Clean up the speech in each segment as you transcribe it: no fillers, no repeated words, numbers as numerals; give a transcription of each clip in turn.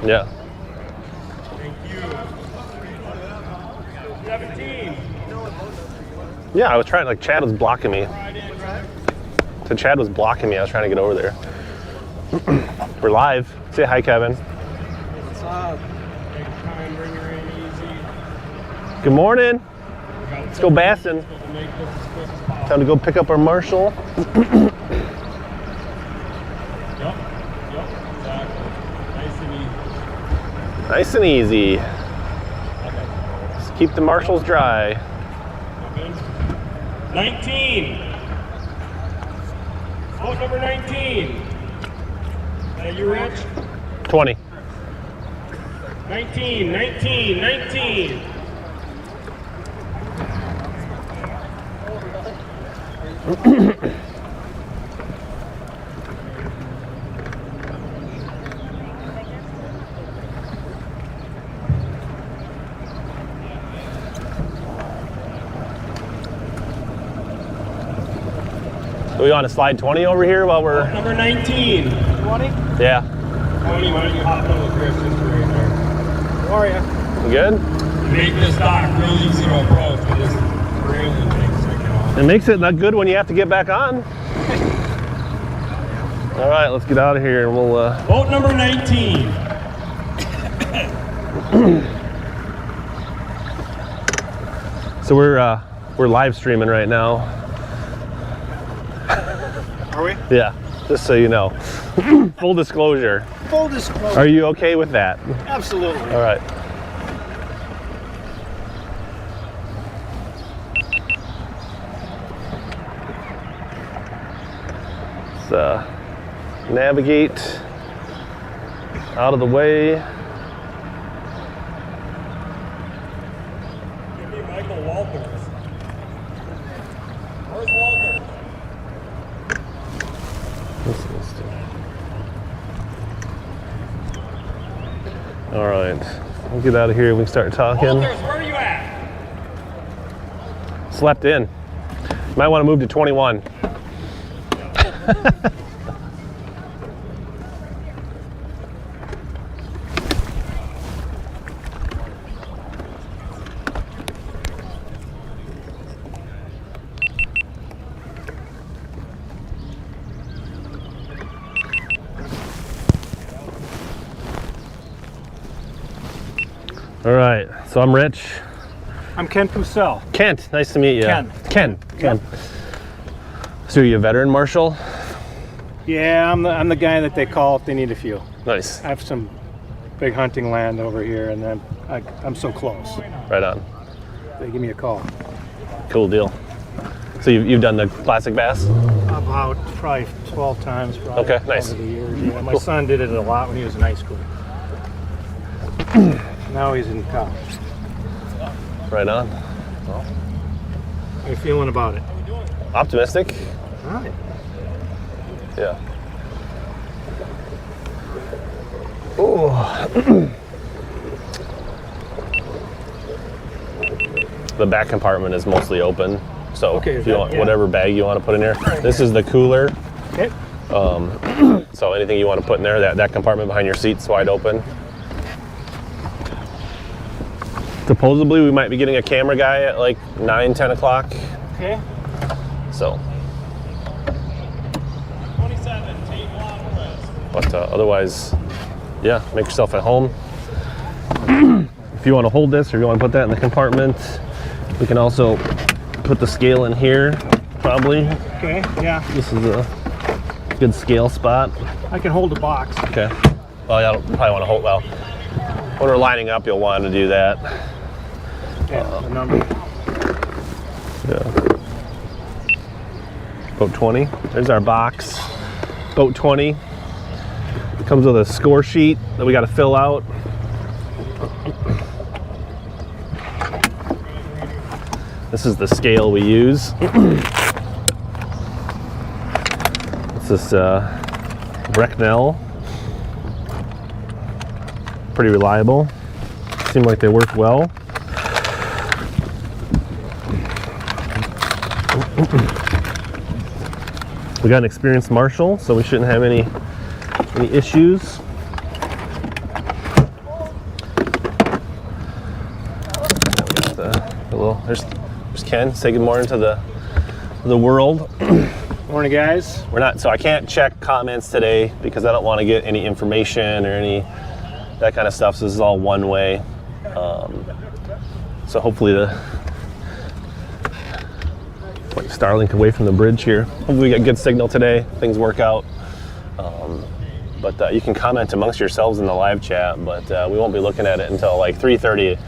Yeah. Thank you. 17. Yeah, I was trying, like Chad was blocking me. So Chad was blocking me. I was trying to get over there. We're live. Say hi, Kevin. What's up? Take time, bring her in easy. Good morning. Let's go bassing. Time to go pick up our Marshall. Yep, exactly. Nice and easy. Okay. Just keep the Marshalls dry. 19. Boat number 19. You Rich? 20. 19, 19, 19. Do we want to slide 20 over here while we're... Number 19. 20? Yeah. 20, why don't you hop in with Chris just right there? How are you? You good? You make this dock real easy to approach with this railing thing sticking off. It makes it not good when you have to get back on. All right, let's get out of here and we'll... Boat number 19. So we're live streaming right now. Are we? Yeah, just so you know. Full disclosure. Full disclosure. Are you okay with that? Absolutely. All right. Let's navigate out of the way. Give me Michael Walters. Where's Walters? All right, we'll get out of here. We can start talking. Walters, where are you at? Slept in. Might want to move to 21. All right, so I'm Rich. I'm Ken Pucell. Kent, nice to meet you. Ken. Ken. So are you a veteran Marshal? Yeah, I'm the guy that they call if they need a few. Nice. I have some big hunting land over here, and I'm so close. Right on. They give me a call. Cool deal. So you've done the classic bass? About probably 12 times. Probably, Okay, nice. Over the years. Yeah, my son did it a lot when he was in high school. Now he's in college. Right on. How you feeling about it? Optimistic? All right. Yeah. Oh. The back compartment is mostly open, so Okay, if you want yeah. whatever bag you want to put in here. This is the cooler. Okay. So anything you want to put in there, that compartment behind your seat's wide open. Supposedly we might be getting a camera guy at like 9, 10 o'clock. Okay. So. 27, take long rest. But otherwise, yeah, make yourself at home. If you want to hold this or you want to put that in the compartment, we can also put the scale in here, probably. Okay, yeah. This is a good scale spot. I can hold a box. Okay. Well, you'll probably want to hold, well, when we're lining up, you'll want to do that. Yeah, the number. Yeah. Boat 20. There's our box. Boat 20. It comes with a score sheet that we got to fill out. This is the scale we use. It's this Brecknell. Pretty reliable. Seem like they work well. We got an experienced Marshal, so we shouldn't have any issues. There's Ken. Say good morning to the world. Morning, guys. We're not, so I can't check comments today because I don't want to get any information or any that kind of stuff. So this is all one way. So hopefully Starlink away from the bridge here. Hopefully we get good signal today. Things work out. But you can comment amongst yourselves in the live chat. But we won't be looking at it until like 3:30,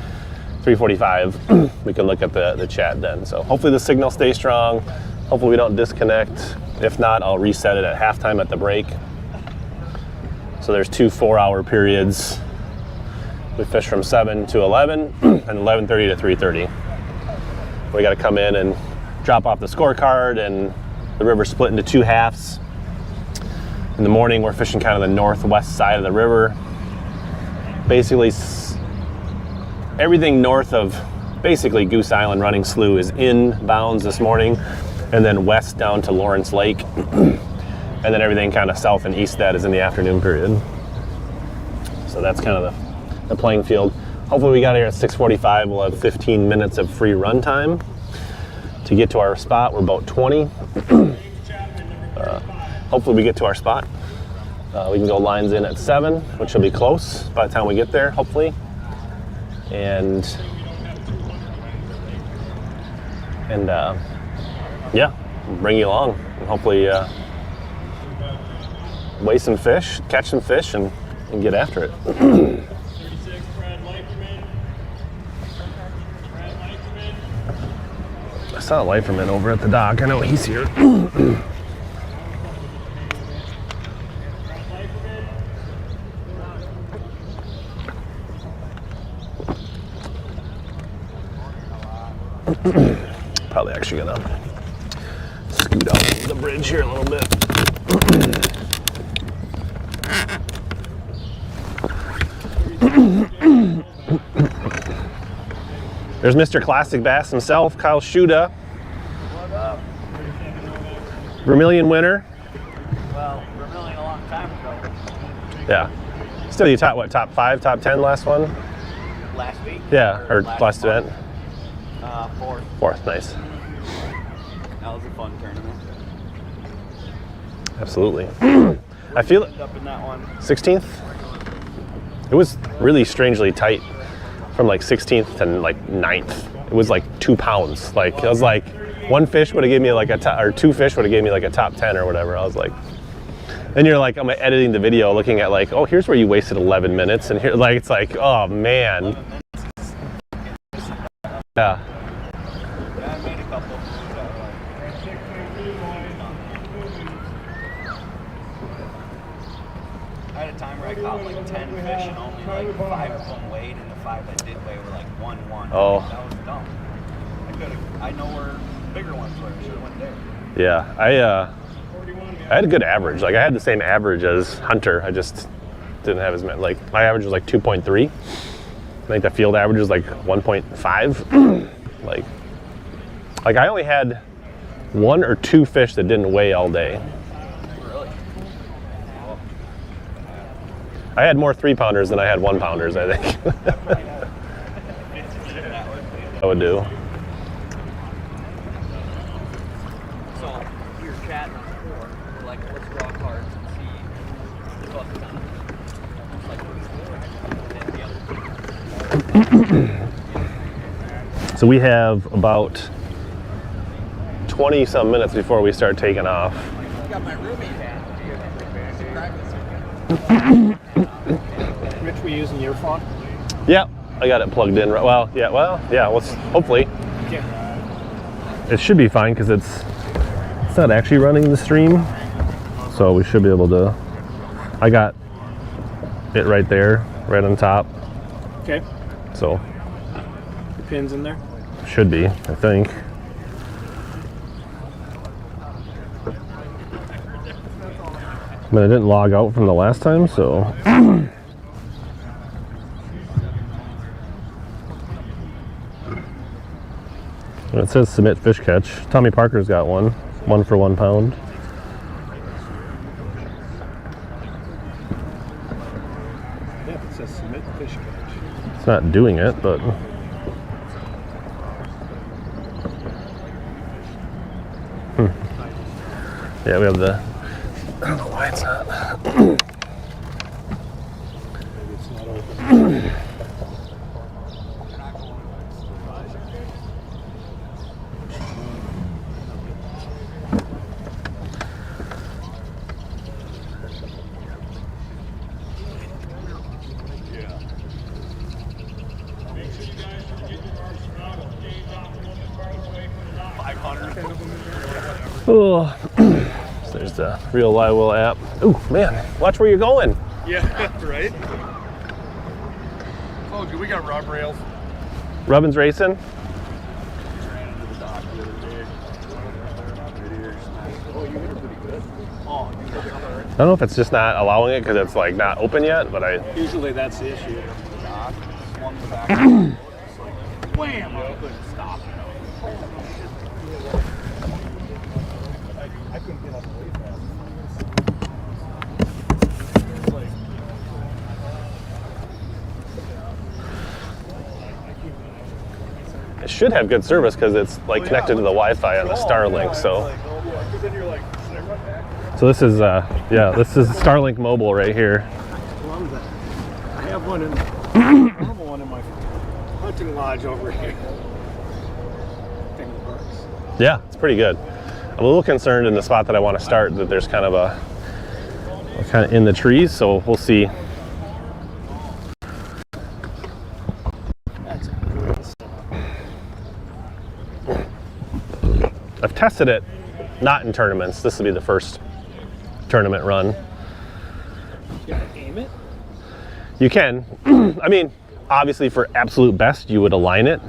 3:45. We can look at the chat then. So hopefully the signal stays strong. Hopefully we don't disconnect. If not, I'll reset it at halftime at the break. So there's 2 4-hour periods. We fish from 7 to 11 and 11:30 to 3:30. We got to come in and drop off the scorecard, and the river's split into 2 halves. In the morning, we're fishing kind of the northwest side of the river. Basically, everything north of basically Goose Island Running Slough is in bounds this morning, and then west down to Lawrence Lake. And then everything kind of south and east of that is in the afternoon period. So that's kind of the playing field. Hopefully we got here at 6:45. We'll have 15 minutes of free run time. To get to our spot, we're about 20. Hopefully we get to our spot. We can go lines in at 7, which will be close by the time we get there, hopefully. And yeah, bring you along and hopefully weigh some fish, catch some fish, and get after it. 36, Brad Leiferman. I saw Leiferman over at the dock. I know he's here. Probably actually gonna scoot out the bridge here a little bit. There's Mr. Classic Bass himself, Kyle Schuda. What up? Vermilion winner. Well, Vermilion a long time ago. Yeah. Still, you top 5, top 10 last one? Last week? Yeah, or last event? Fourth. 4th, nice. That was a fun tournament. Absolutely. I feel it. Up in that one. 16th? It was really strangely tight from like 16th to like 9th. It was like 2 pounds. Like, it was like, 1 fish would have given me like or 2 fish would have given me like a top 10 or whatever. I was like, then you're like, I'm editing the video looking at like, oh, here's where you wasted 11 minutes. And here, like, it's like, oh man. Yeah. Yeah, I made a couple. I had a time where I caught like 10 fish and only like 5 of them weighed, and the 5 that did weigh were like 1-1. Oh. That was dumb. I know where bigger ones were. I should have went there. Yeah, I had a good average. Like I had the same average as Hunter. I just didn't have as many. Like my average was like 2.3. I think the field average was like 1.5. like I only had 1 or 2 fish that didn't weigh all day. Really? I had more 3-pounders than I had 1-pounders, I think. I would do. So we were chatting on the floor. We're like, let's draw cards and see what's on it. So we have about 20 some minutes before we start taking off. I got my roommate hat. Rich, we using your phone? Yeah, I got it plugged in. Well, yeah, let's hopefully. Okay. It should be fine because it's not actually running the stream. So we should be able to. I got it right there, right on top. Okay. So The pin's in there? should be, I think. But I didn't log out from the last time, so. It says submit fish catch. Tommy Parker's got one. 1 for 1 pound. Yeah, it says submit fish catch. It's not doing it, but. Yeah, we have the, I don't know why it's not. Maybe it's not open. Oh, so there's the Reel Livewell app. Oh man, watch where you're going. Yeah, right? Oh, we got rub rails. Dobyns racing. I don't know if it's just not allowing it because it's like not open yet, but Usually that's the issue. Wham! I couldn't stop. I couldn't get up way fast. it should have good service because it's like connected to the Wi-Fi on the Starlink. So this is this is Starlink Mobile right here. I have one in normal one in my hunting lodge over here. Thing works. Yeah, it's pretty good. I'm a little concerned in the spot that I want to start that there's kind of in the trees, so we'll see. That's a great setup. I've tested it not in tournaments. This will be the first tournament run. You gotta aim it? You can. I mean, obviously for absolute best, you would align it.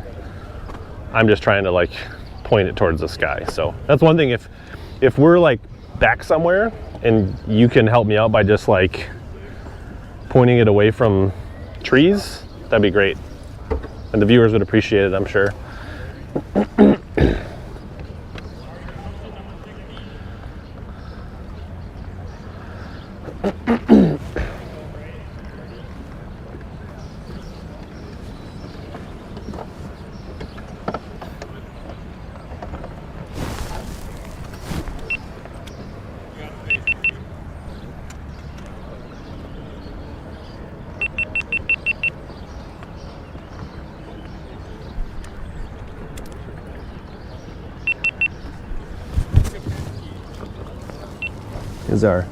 I'm just trying to like point it towards the sky. So that's one thing. If we're like back somewhere and you can help me out by just like pointing it away from trees, that'd be great. And the viewers would appreciate it, I'm sure. Here's our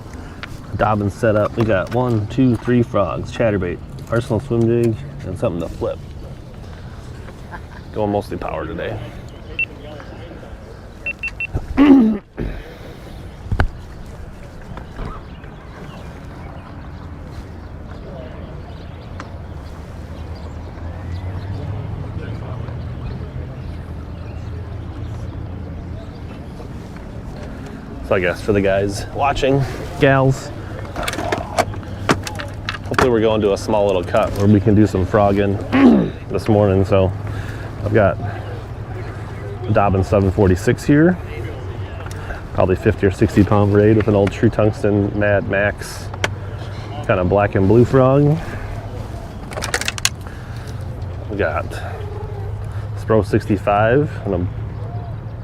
Dobyns setup. We got 1, 2, 3 frogs, chatterbait, arsenal swim jig, and something to flip. Going mostly power today. So I guess for the guys watching, gals, hopefully we're going to a small little cut where we can do some frogging this morning. So I've got a Dobyns 746 here, probably 50 or 60 pound braid with an old true tungsten Mad Max kind of black and blue frog. We got Spro 65 in a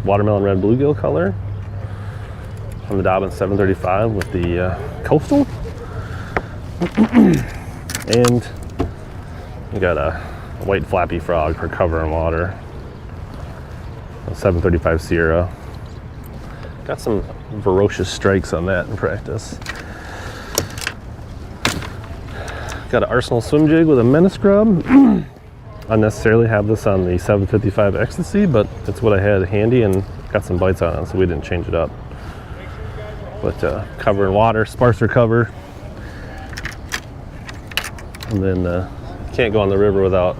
watermelon red bluegill color. On the Dobyns 735 with the coastal. And we got a white flappy frog for cover and water. A 735 Sierra. Got some ferocious strikes on that in practice. Got an Arsenal swim jig with a menace grub. Unnecessarily have this on the 755 Ecstasy, but it's what I had handy and got some bites on it, so we didn't change it up. But cover and water, sparser cover. And then can't go on the river without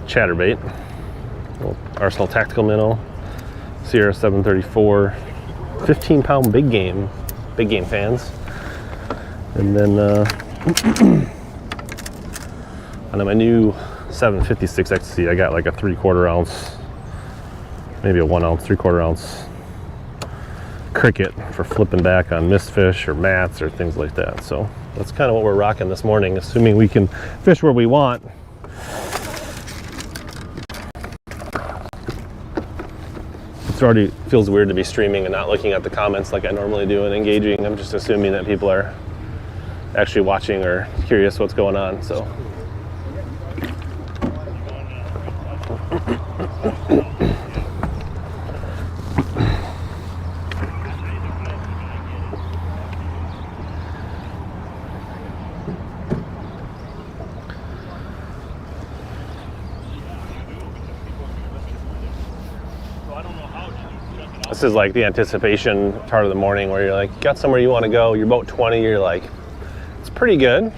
chatterbait. Arsenal tactical minnow, Sierra 734, 15 pound big game fans. And then on my new 756 Ecstasy, I got like a 3/4 ounce, maybe a 1 ounce, 3/4 ounce cricket for flipping back on mist fish or mats or things like that. So that's kind of what we're rocking this morning, assuming we can fish where we want. It's It already feels weird to be streaming and not looking at the comments like I normally do and engaging. I'm just assuming that people are actually watching or curious what's going on. So. This is like the anticipation part of the morning where you're like, you got somewhere you want to go, you're about 20, you're like, it's pretty good,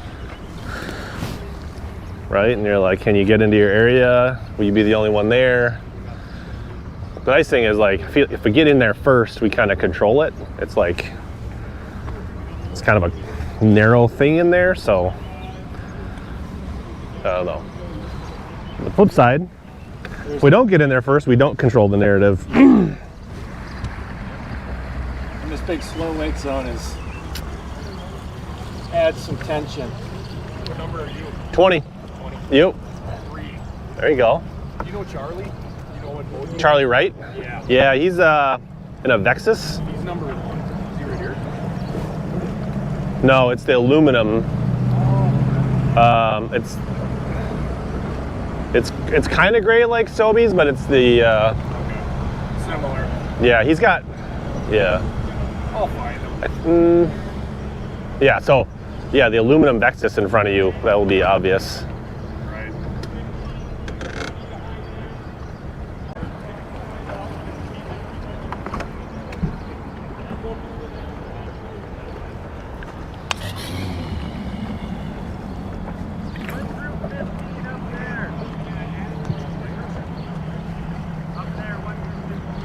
right? And you're like, can you get into your area? Will you be the only one there? The nice thing is, like, if we get in there first, we kind of control it. It's like, it's kind of a narrow thing in there, so I don't know. On the flip side, if we don't get in there first, we don't control the narrative. This big slow wake zone adds some tension. What number are you? 20. 20. Yep. 3. There you go. You know Charlie? You know what boat? Charlie Wright? Yeah. Yeah, he's in a Vexus. He's number 1. Is he right here? No, it's the aluminum. It's kind of gray like Dobyns, but it's the Similar. yeah. He's got yeah. I'll find him. Yeah, so, yeah, the aluminum Vexus in front of you, that will be obvious. Right.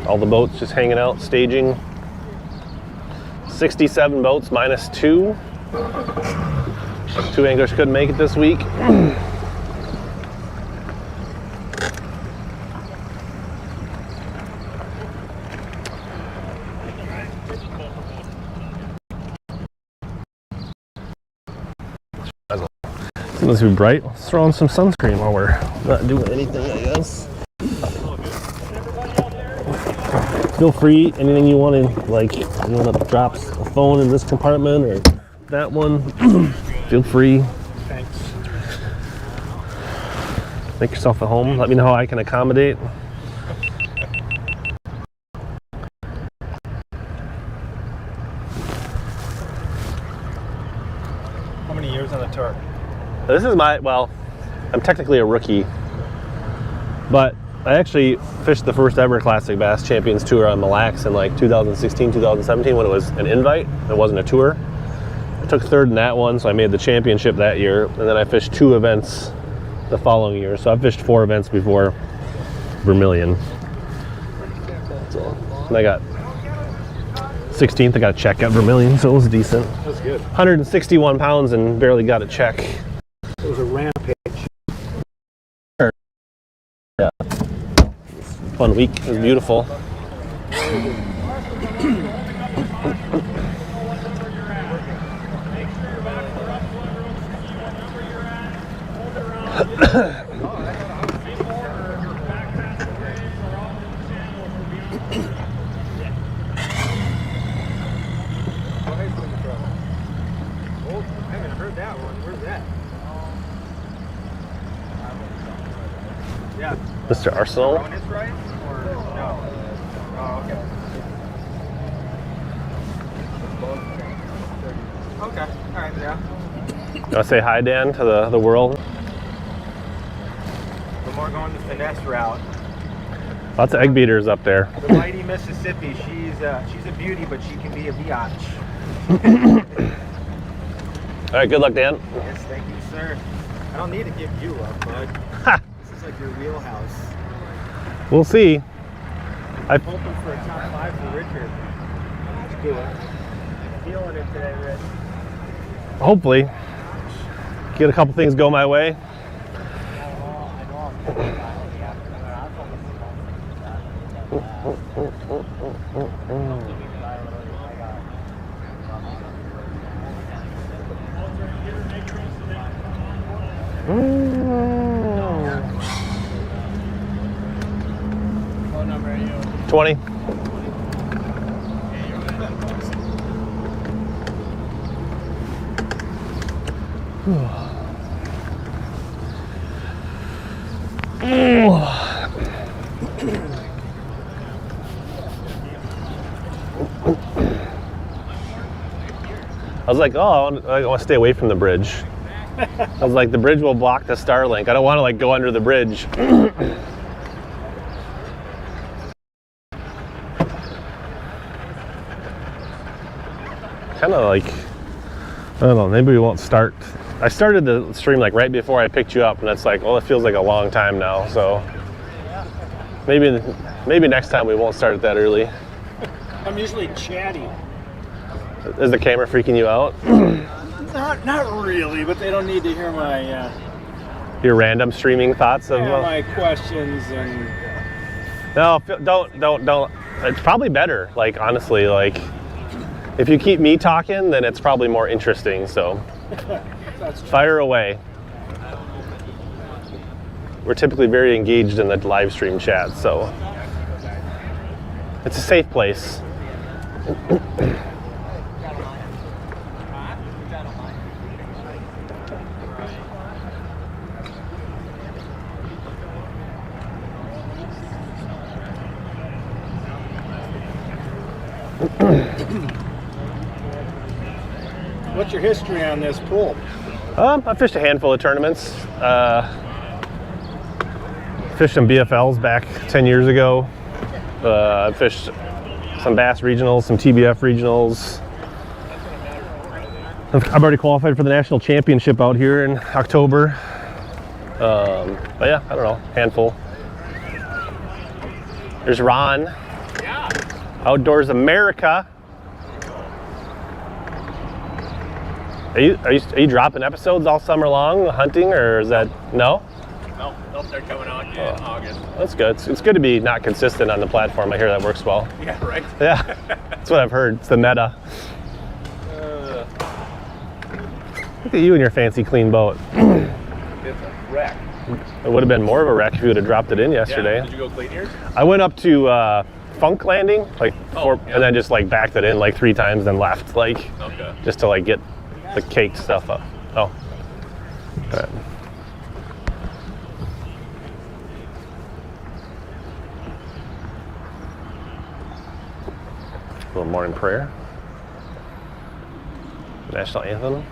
All the boats just hanging out, staging. 67 boats minus 2. 2 anglers couldn't make it this week. It's supposed to be bright. Let's throw on some sunscreen while we're not doing anything, I guess. Feel free, anything you want to, like, you want to drop a phone in this compartment or that one, feel free. Thanks. Make yourself at home. Let me know how I can accommodate. How many years on the tour? This is well, I'm technically a rookie, but I actually fished the first ever Classic Bass Champions Tour on Mille Lacs in like 2016, 2017 when it was an invite. It wasn't a tour. I took third in that one, so I made the championship that year, and then I fished 2 events the following year. So I fished 4 events before Vermilion. So, and I got 16th. I got a check at Vermilion, so it was decent. That's good. 161 pounds and barely got a check. It was a rampage. Yeah. Fun week. It was beautiful. I haven't heard that one. Where's that? Yeah. Mr. Arsenal. On his right? Or no? Oh, okay. Okay. All right. Yeah. You want to say hi, Dan, to the world? But more going the finesse route. Lots of egg beaters up there. The Mighty Mississippi. She's a beauty, but she can be a biatch. All right, good luck, Dan. Yes, thank you, sir. I don't need to give you up, bud. This is like your wheelhouse. We'll see. I'm hoping for a top 5 for Richard. Let's do it. Feeling it today, Rich. Hopefully, get a couple things go my way. What number are you? 20. I was like, oh, I want to stay away from the bridge. I was like, the bridge will block the Starlink. I don't want to like go under the bridge. Kind of like, I don't know, maybe we won't start. I started the stream like right before I picked you up, and it's like, well, it feels like a long time now. So maybe next time we won't start it that early. I'm usually chatty. Is the camera freaking you out? Not really, but they don't need to hear my Your random streaming thoughts of my questions and. No, don't. It's probably better. Like honestly, like if you keep me talking, then it's probably more interesting. So fire away. We're typically very engaged in the live stream chat, so it's a safe place. What's your history on this pool? I fished a handful of tournaments. Fished some BFLs back 10 years ago. I fished some bass regionals, some TBF regionals. I've already qualified for the national championship out here in October. But yeah, I don't know, handful. There's Ron. Yeah. Outdoors America. Are you dropping episodes all summer long, hunting, or is that no? No, they'll start coming out in August. That's good. It's good to be not consistent on the platform. I hear that works well. Yeah, right. Yeah, that's what I've heard. It's the meta. Look at you and your fancy clean boat. It's a wreck. It would have been more of a wreck if you would have dropped it in yesterday. Yeah. Did you go clean yours? I went up to Funk Landing, like, yeah. and then just like backed it in like 3 times, then left, like, Okay. just to like get the caked stuff up. Oh. All right. A little morning prayer. National anthem.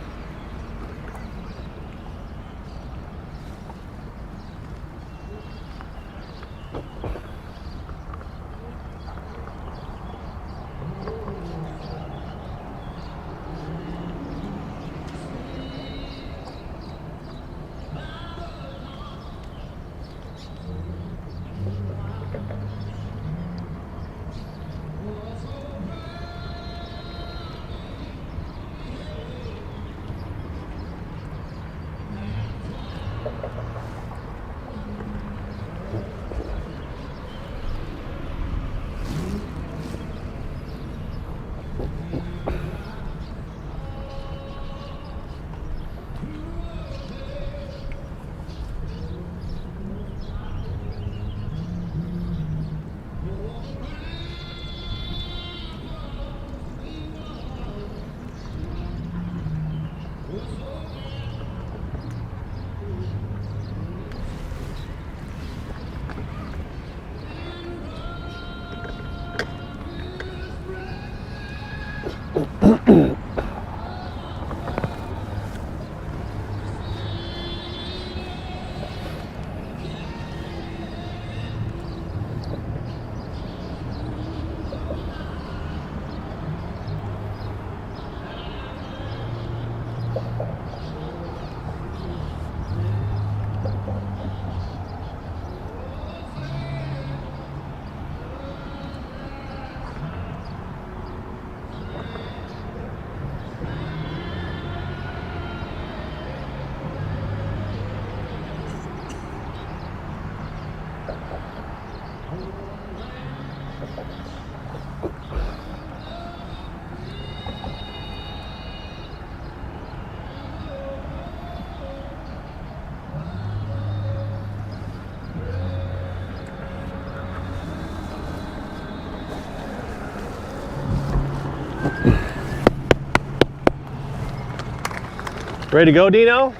Ready to go, Dino?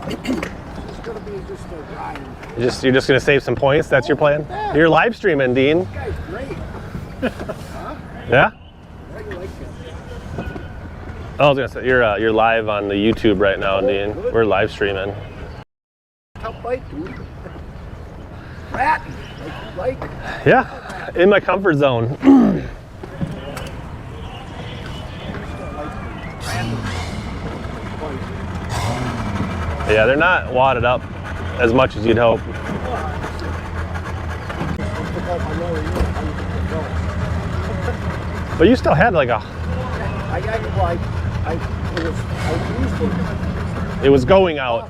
It's gonna be just a grind. You're just gonna save some points. That's your plan. You're live streaming, Dean. This guy's great. Huh? Yeah. How do you like this? Oh, I was gonna say you're live on the YouTube right now, Dean. Good. We're live streaming. Tough bite, dude. Rat. Like. Yeah, in my comfort zone. Yeah, they're not wadded up as much as you'd hope. But you still had like a. It was going out.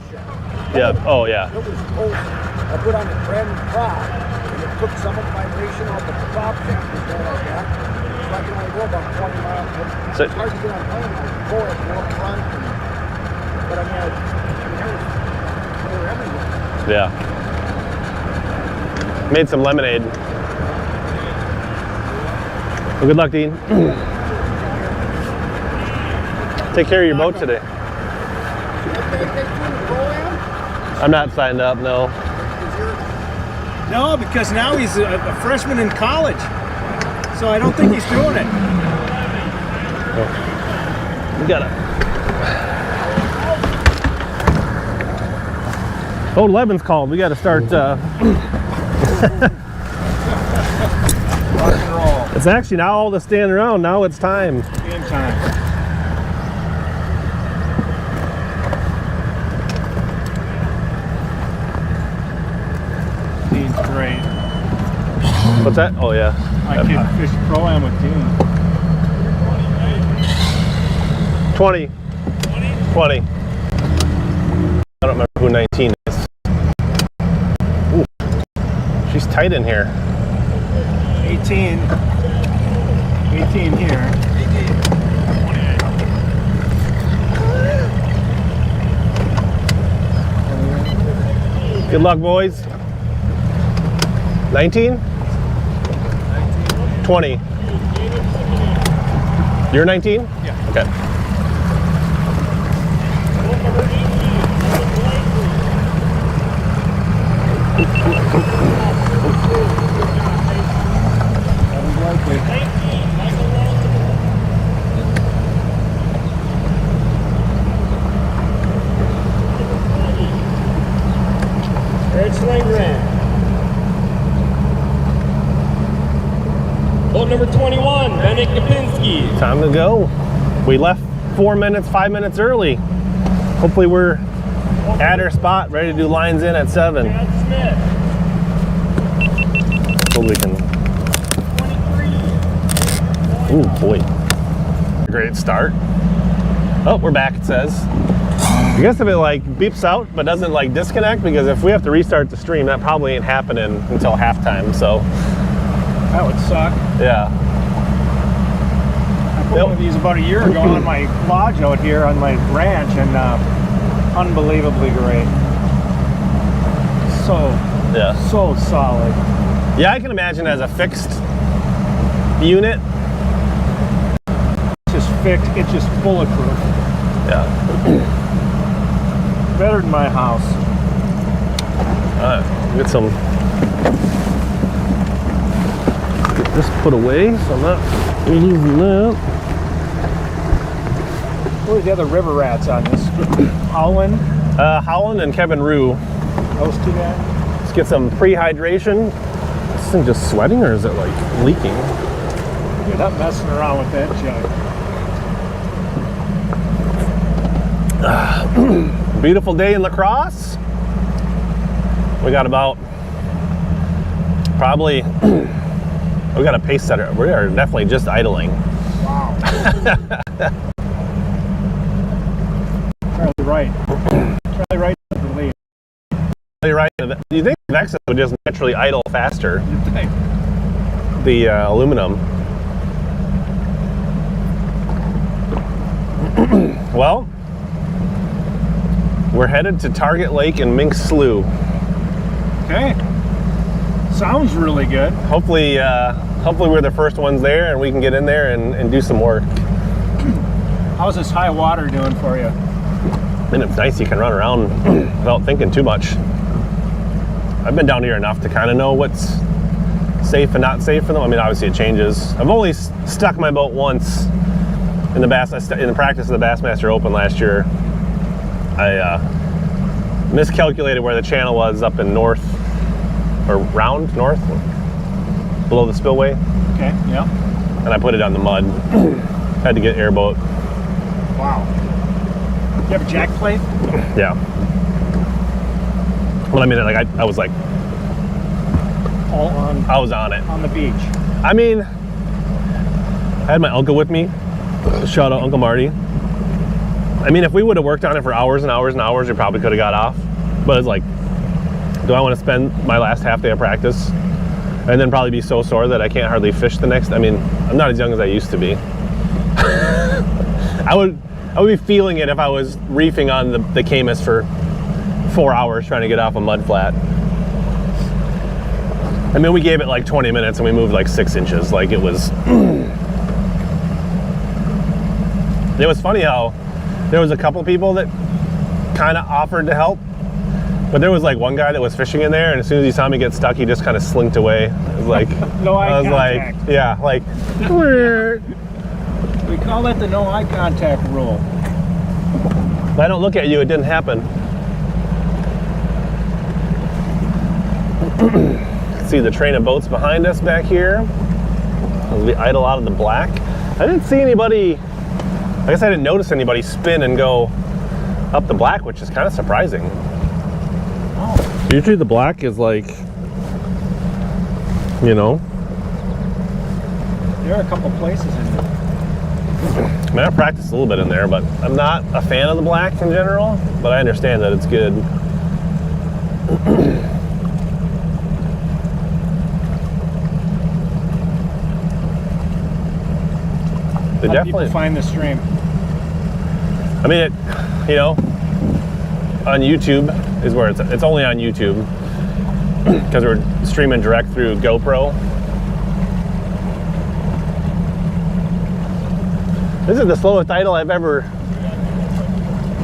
Yeah. Oh yeah. It was cold. I put on a brand new prop, and it took some of the vibration off the prop shaft and stuff like that. So I can only go about 20 miles. So- It's hard to get on plane. I was forward and up front. But I mean, they were everywhere. Yeah. Made some lemonade. Well, good luck, Dean. Take care of your boat today. I'm not signed up, no. No, because now he's a freshman in college. So I don't think he's doing it. We got it. Oh, 11's called. We got to start. Rock and roll. It's actually not all the stand around. Now it's time. Game time. Dean's great. What's that? Oh, yeah. I could fish pro-am with Dean. 20. 20. I don't remember who 19 is. Ooh. She's tight in here. 18. 18 here. Good luck, boys. 19? 20. You're 19? Yeah. Okay. Red Sling Red. Boat number 21, Bennick Kapinski. Time to go. We left 4 minutes, 5 minutes early. Hopefully we're at our spot, ready to do lines in at 7. Chad Smith. Hopefully we can. 23. Ooh, boy. Great start. Oh, we're back, it says. I guess if it like beeps out but doesn't like disconnect, because if we have to restart the stream, that probably ain't happening until halftime, so. That would suck. Yeah. I put one of these about a year ago on my lodge out here on my ranch, and unbelievably great. Yeah. So solid. Yeah, I can imagine as a fixed unit. Just fixed. It's just bulletproof. Yeah. Better than my house. Alright, get some. Get this put away so I'm not losing that. What are the other river rats on this? Howland? Howland and Kevin Rue. Those two guys? Let's get some pre-hydration. Is this thing just sweating or is it like leaking? You're not messing around with that jug. Beautiful day in La Crosse. We got about probably we got a pace setter. We are definitely just idling. Wow. Charlie Wright. Charlie Wright is the lead. You're right. Do you think Vexus would just naturally idle faster? You'd think. The aluminum. Well, we're headed to Target Lake and Mink Slough. Okay. Sounds really good. Hopefully we're the first ones there and we can get in there and do some work. How's this high water doing for you? And it's nice, you can run around without thinking too much. I've been down here enough to kind of know what's safe and not safe for them. I mean, obviously it changes. I've only stuck my boat once in the practice of the Bassmaster Open last year. I miscalculated where the channel was up in north, or round north, below the spillway. Okay, yeah. And I put it on the mud. Had to get airboat. Wow. You have a jack plate? Yeah. Well, I mean, like I was like, All on. I was on it. On the beach. I mean, I had my uncle with me. Shout out Uncle Marty. I mean, if we would have worked on it for hours and hours and hours, we probably could have got off. But it's like, do I want to spend my last half day of practice and then probably be so sore that I can't hardly fish the next? I mean, I'm not as young as I used to be. I would be feeling it if I was reefing on the Camus for 4 hours trying to get off a mud flat. I mean, we gave it like 20 minutes and we moved like 6 inches. Like it was, it was funny how there was a couple people that kind of offered to help, but there was like one guy that was fishing in there, and as soon as he saw me get stuck, he just kind of slinked away. It was like, No eye I was contact. like, yeah, like, We call that the no eye contact rule. if I don't look at you, it didn't happen. See the train of boats behind us back here as we idle out of the black. I didn't see anybody, I guess I didn't notice anybody spin and go up the black, which is kind of surprising. Oh. Usually the black is like, you know. There are a couple places in there. I mean, I practiced a little bit in there, but I'm not a fan of the black in general, but I understand that it's good. They How do people definitely find the stream? I mean, it, you know, on YouTube is where it's only on YouTube because we're streaming direct through GoPro. This is the slowest idle I've ever.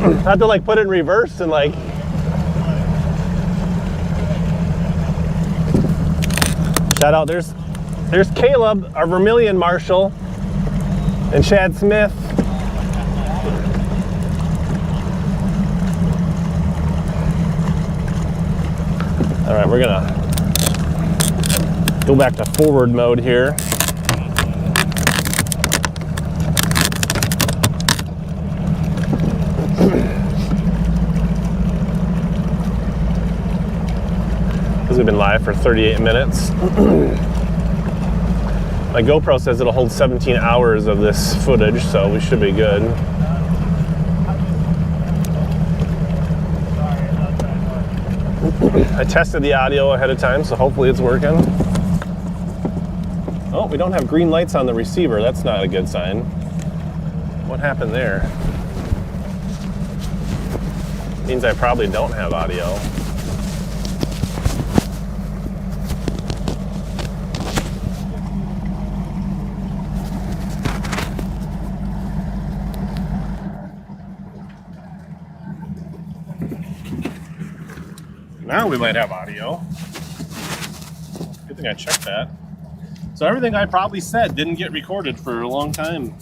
I have to like put it in reverse and like. Shout out, there's Caleb, our Vermilion Marshal, and Chad Smith. All right, we're gonna go back to forward mode here. Because we've been live for 38 minutes. My GoPro says it'll hold 17 hours of this footage, so we should be good. I tested the audio ahead of time, so hopefully it's working. Oh, we don't have green lights on the receiver. That's not a good sign. What happened there? Means I probably don't have audio. Now we might have audio. Good thing I checked that. So everything I probably said didn't get recorded for a long time.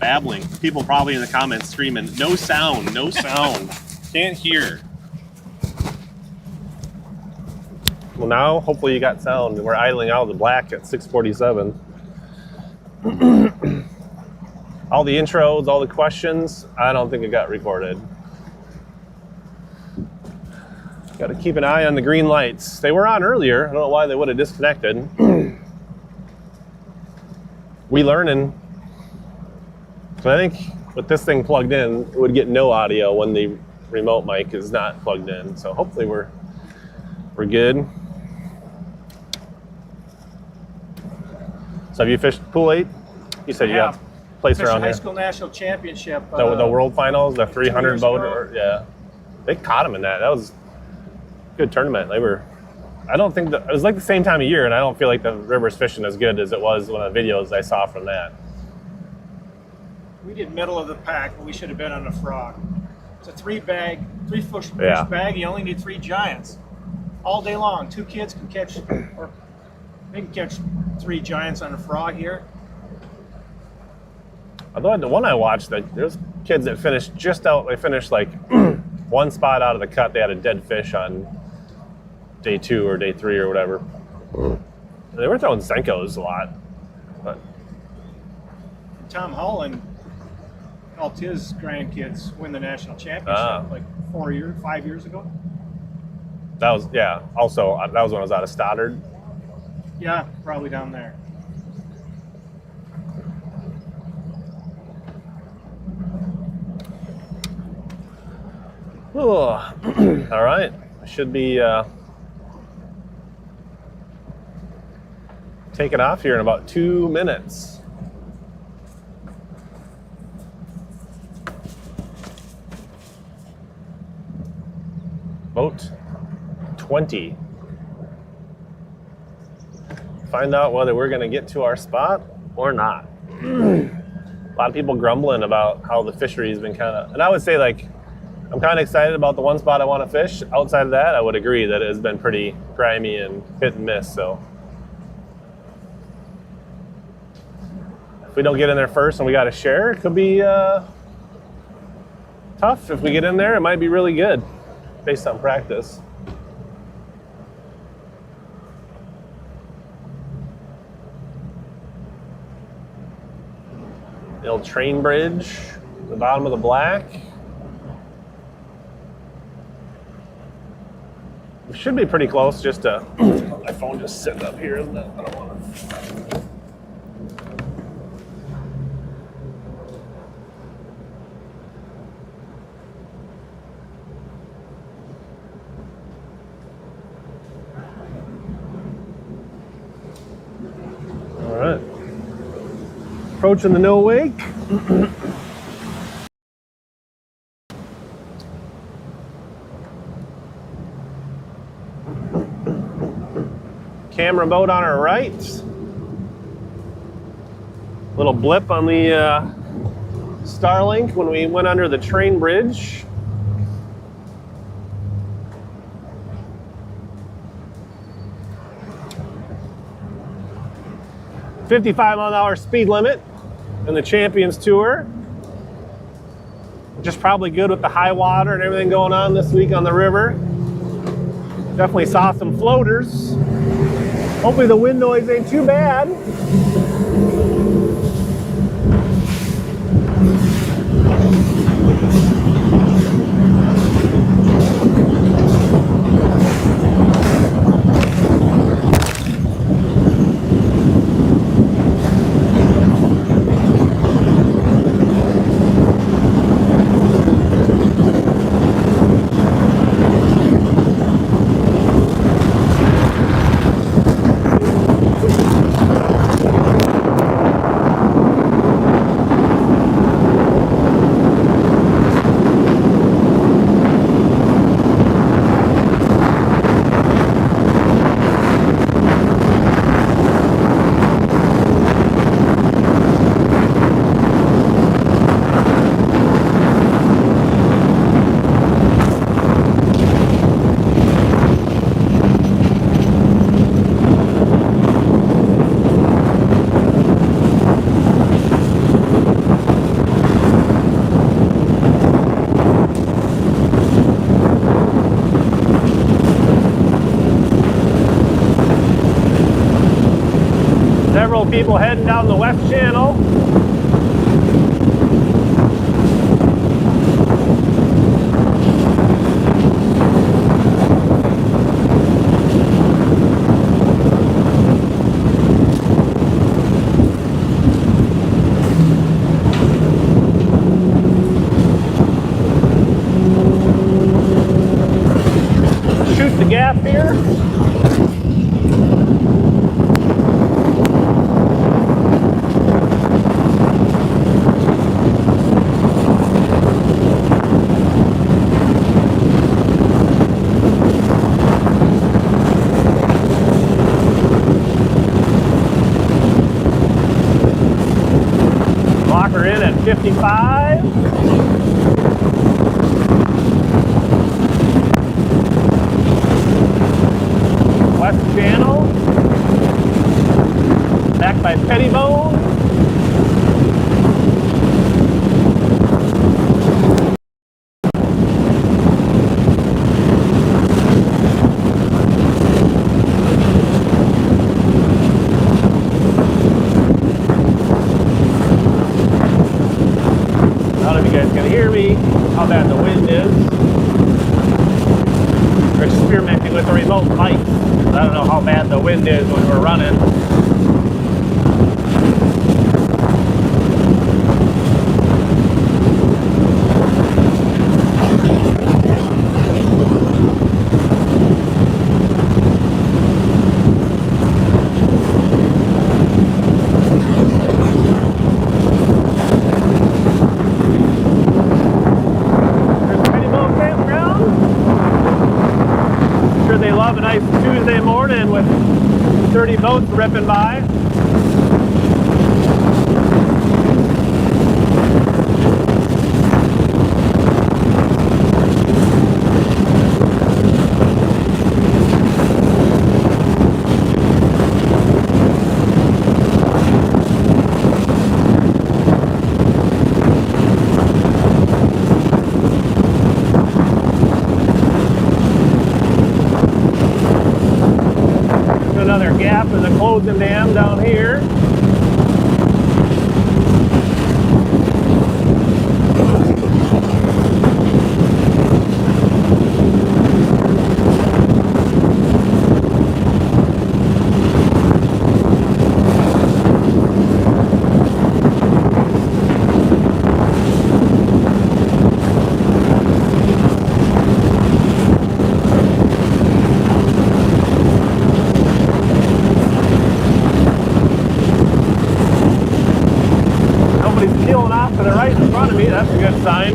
Babbling. People probably in the comments screaming, no sound, no sound. Can't hear. Well, now hopefully you got sound. We're idling out of the black at 6:47. All the intros, all the questions, I don't think it got recorded. Got to keep an eye on the green lights. They were on earlier. I don't know why they would have disconnected. We learning. So I think with this thing plugged in, it would get no audio when the remote mic is not plugged in. So hopefully we're good. So have you fished Pool 8? You said you got place Fished around high here. school national championship. The world finals, the 300 years boat, ago. yeah. They caught them in that. That was a good tournament. They were I don't think that it was like the same time of year, and I don't feel like the river's fishing as good as it was when the videos I saw from that. We did middle of the pack, but we should have been on a frog. It's a 3-fish Yeah. bag. You only need 3 giants all day long. 2 kids can catch, or they can catch 3 giants on a frog here. Although the one I watched, like, there's kids that finished just out. They finished like one spot out of the cut. They had a dead fish on day 2 or day 3 or whatever. They were throwing Senkos a lot, but Tom Holland helped his grandkids win the national championship like 5 years ago. that was Also, that was when I was out of Stoddard. Yeah, probably down there. Oh, all right. Should be taking off here in about 2 minutes. Boat 20. Find out whether we're going to get to our spot or not. A lot of people grumbling about how the fishery has been kind of, and I would say, like, I'm kind of excited about the one spot I want to fish. Outside of that, I would agree that it has been pretty grimy and hit and miss. So if we don't get in there first and we got to share, it could be tough. If we get in there, it might be really good based on practice. The old train bridge, the bottom of the black. We should be pretty close. Just to my phone just sitting up here. I don't want to. All right. Approaching the no wake. Camera boat on our right. Little blip on the Starlink when we went under the train bridge. $55-mile-an-hour speed limit in the Champions Tour. Just probably good with the high water and everything going on this week on the river. Definitely saw some floaters. Hopefully the wind noise ain't too bad. Several people heading down the west channel. Shoot the gap here. are in at 55. West Channel. Back by Pettibone. I don't know if you guys can hear me, how bad the wind is. We're experimenting with the remote mics. I don't know how bad the wind is when we're running. They love a nice Tuesday morning with 30 boats ripping by. Another gap in the closing dam down here. Peeling off to the right in front of me, that's a good sign.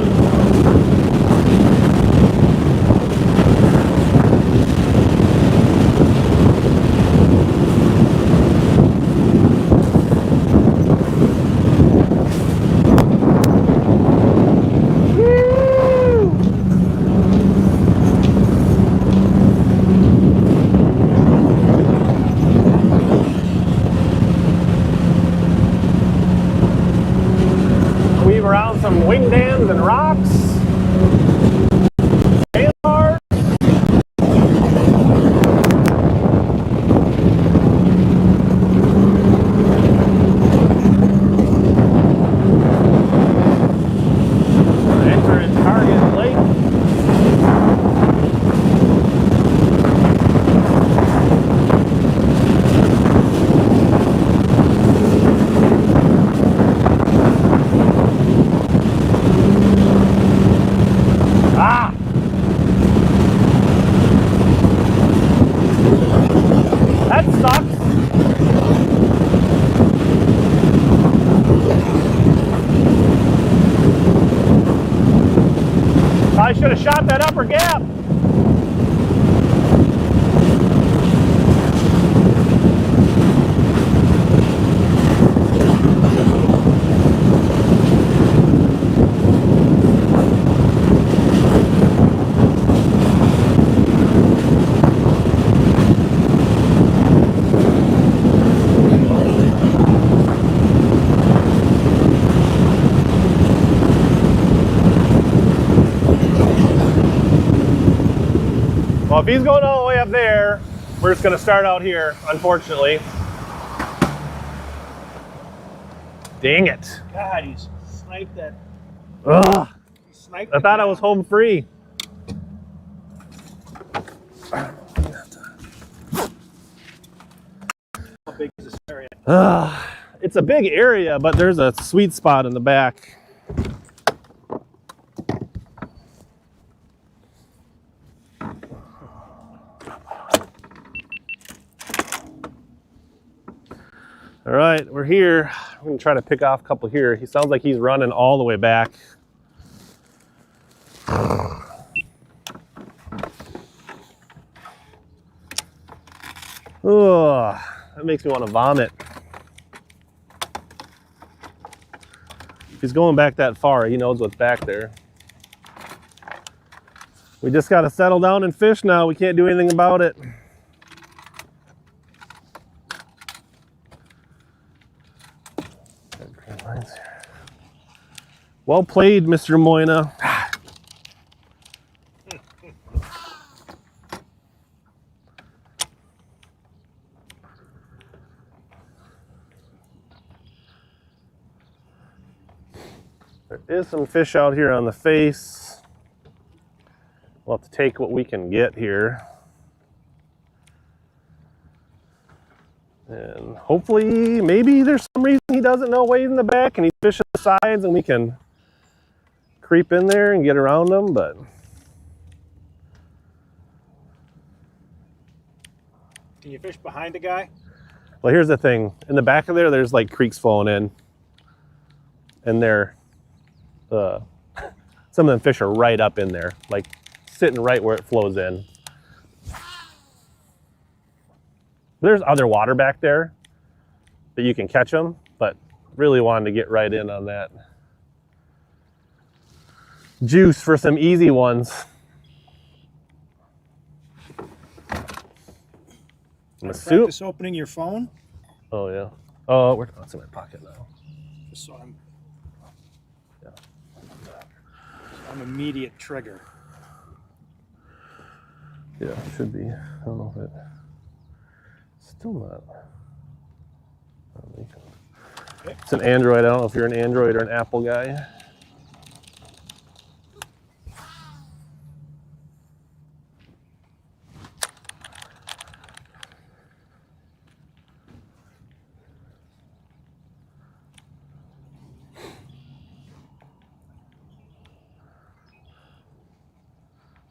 Weave around some wing dams and rocks. Sandbars. Entering Target Lake. That sucks. I should have shot that upper gap. Well, if he's going all the way up there, we're just going to start out here, unfortunately. Dang it. God, he's sniped that. Ugh. He sniped I thought I was home free. How big is this area? It's a big area, but there's a sweet spot in the back. All right, we're here. I'm gonna try to pick off a couple here. He sounds like he's running all the way back. Oh, that makes me want to vomit. If he's going back that far, he knows what's back there. We just got to settle down and fish now. We can't do anything about it. Well played, Mr. Moyna. There is some fish out here on the face. We'll have to take what we can get here. And hopefully, maybe there's some reason he doesn't know way in the back and he's fishing the sides and we can creep in there and get around them, but. Can you fish behind the guy? Well, here's the thing. In the back of there, there's like creeks flowing in. And they're, some of them fish are right up in there, like sitting right where it flows in. There's other water back there that you can catch them, but really wanted to get right in on that juice for some easy ones. I'm assuming. Practice opening your phone. Oh yeah. Oh, it's in my pocket now. Just so I'm immediate trigger. Yeah, it should be. I don't know if it. Still not. It's an Android. I don't know if you're an Android or an Apple guy.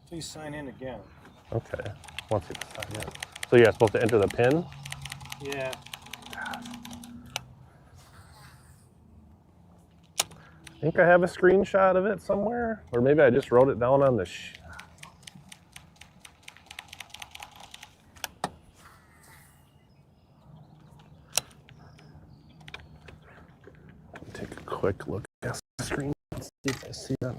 Please sign in again. Okay. Once you decide, yeah. So you're supposed to enter the PIN? Yeah. I think I have a screenshot of it somewhere, or maybe I just wrote it down on the take a quick look at the screen, see if I see that.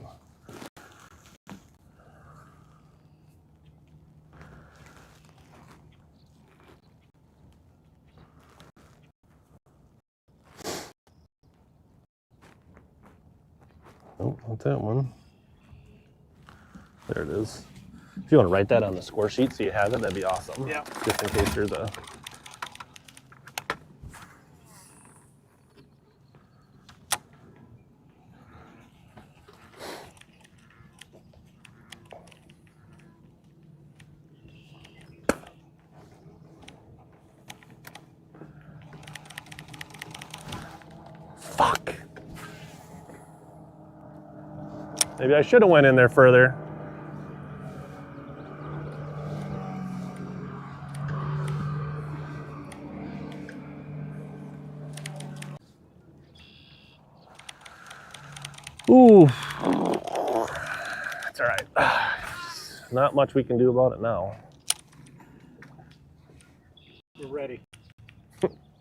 Oh, not that one. There it is. If you want to write that on the score sheet so you have it, that'd be awesome. Yeah. Just in case there's a. Fuck. Maybe I should have went in there further. Ooh. That's all right. Not much we can do about it now. We're ready.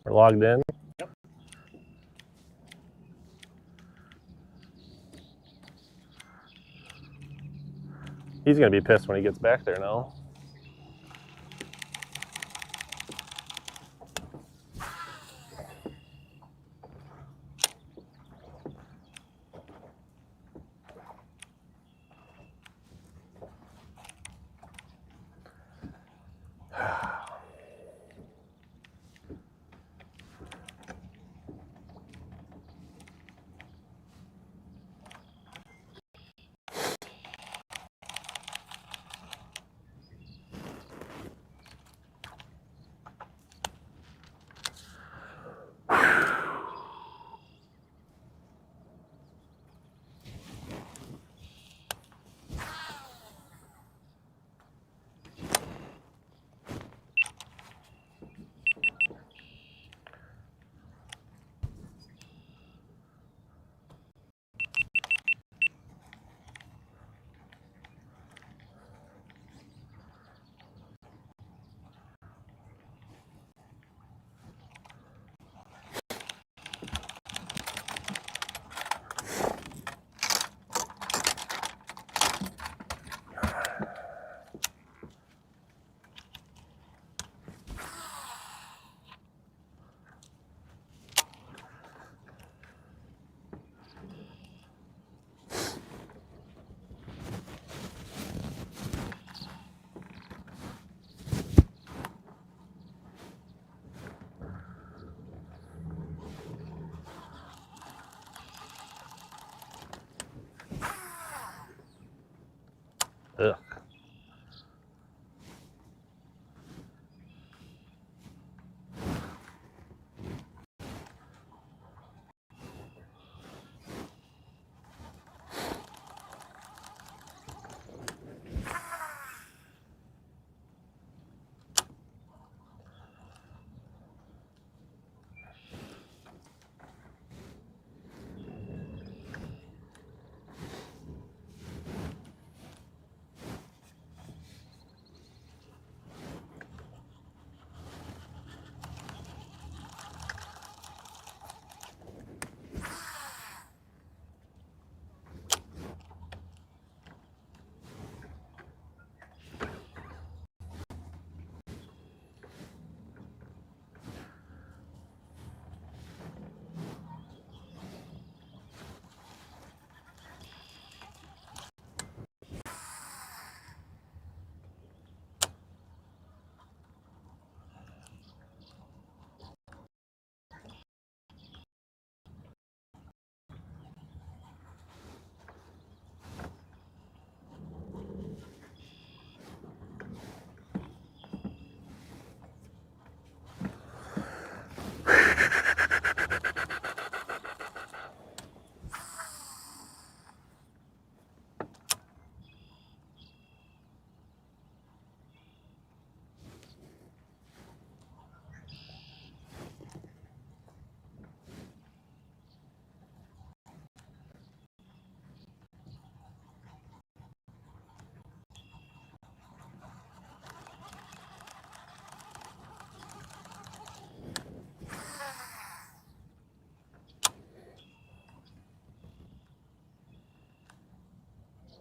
We're logged in. Yep. He's gonna be pissed when he gets back there now.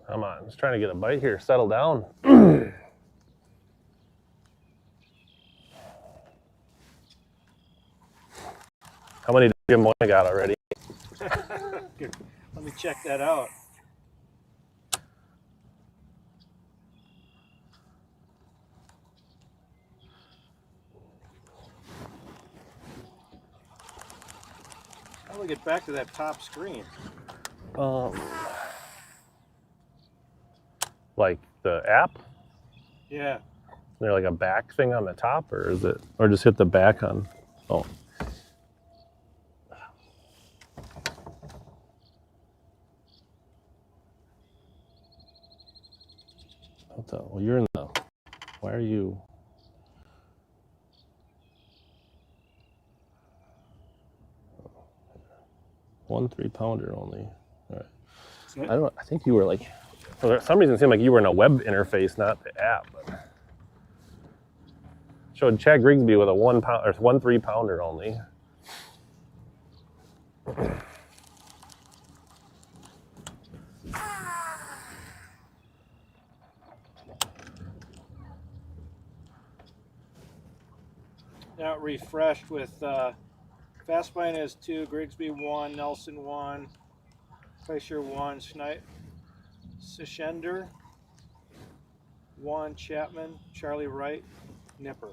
Come on, just trying to get a bite here. Settle down. How many did Jim Moy got already? Let me check that out. How do we get back to that top screen? Like the app? Yeah. Is there like a back thing on the top, or is it, or just hit the back on? Oh. Well, you're in the. Why are you? 1 3-pounder only. All right. I don't. I think you were like. For some reason, it seemed like you were in a web interface, not the app. But showed Chad Grigsby with a 1 pound or 1 3-pounder only. Now refreshed with Fastbine has 2, Grigsby 1, Nelson 1, Fleischer 1, Sishender 1, Chapman, Charlie Wright, Nipper.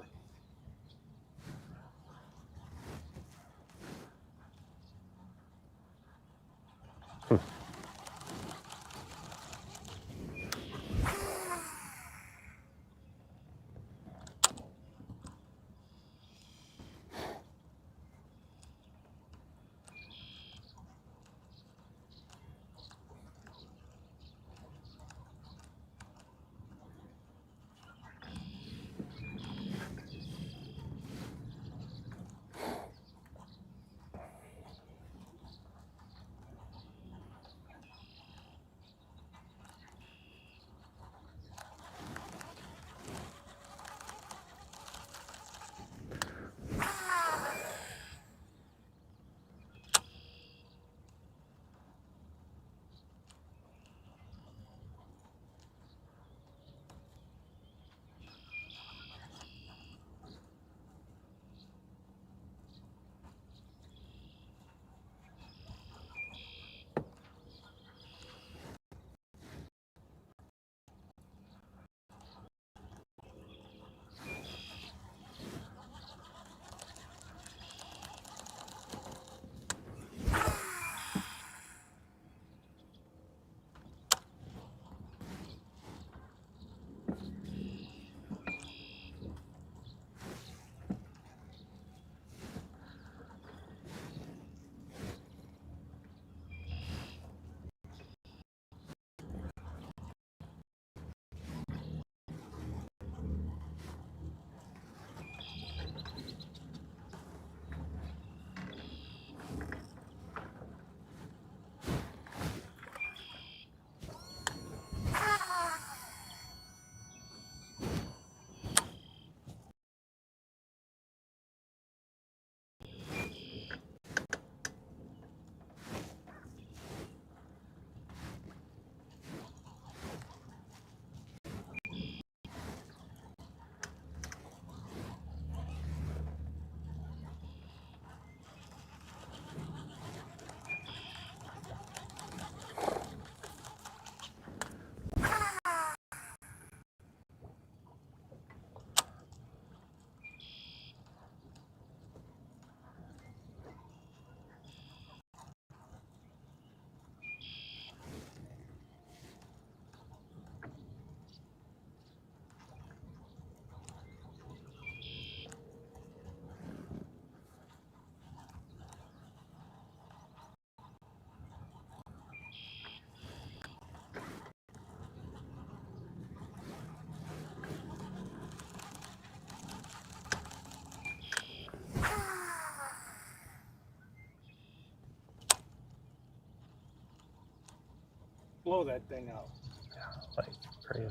Blow that thing out. Yeah, like crazy.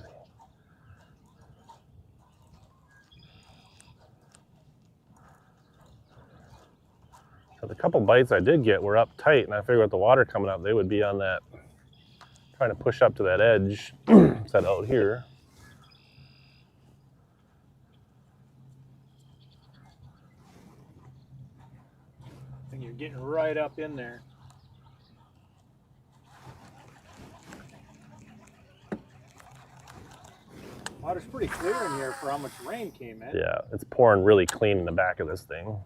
So the couple bites I did get were up tight, and I figured with the water coming up, they would be on that Trying to push up to that edge. Set out here. And you're getting right up in there. Water's pretty clear in here for how much rain came in. Yeah, it's pouring really clean in the back of this thing.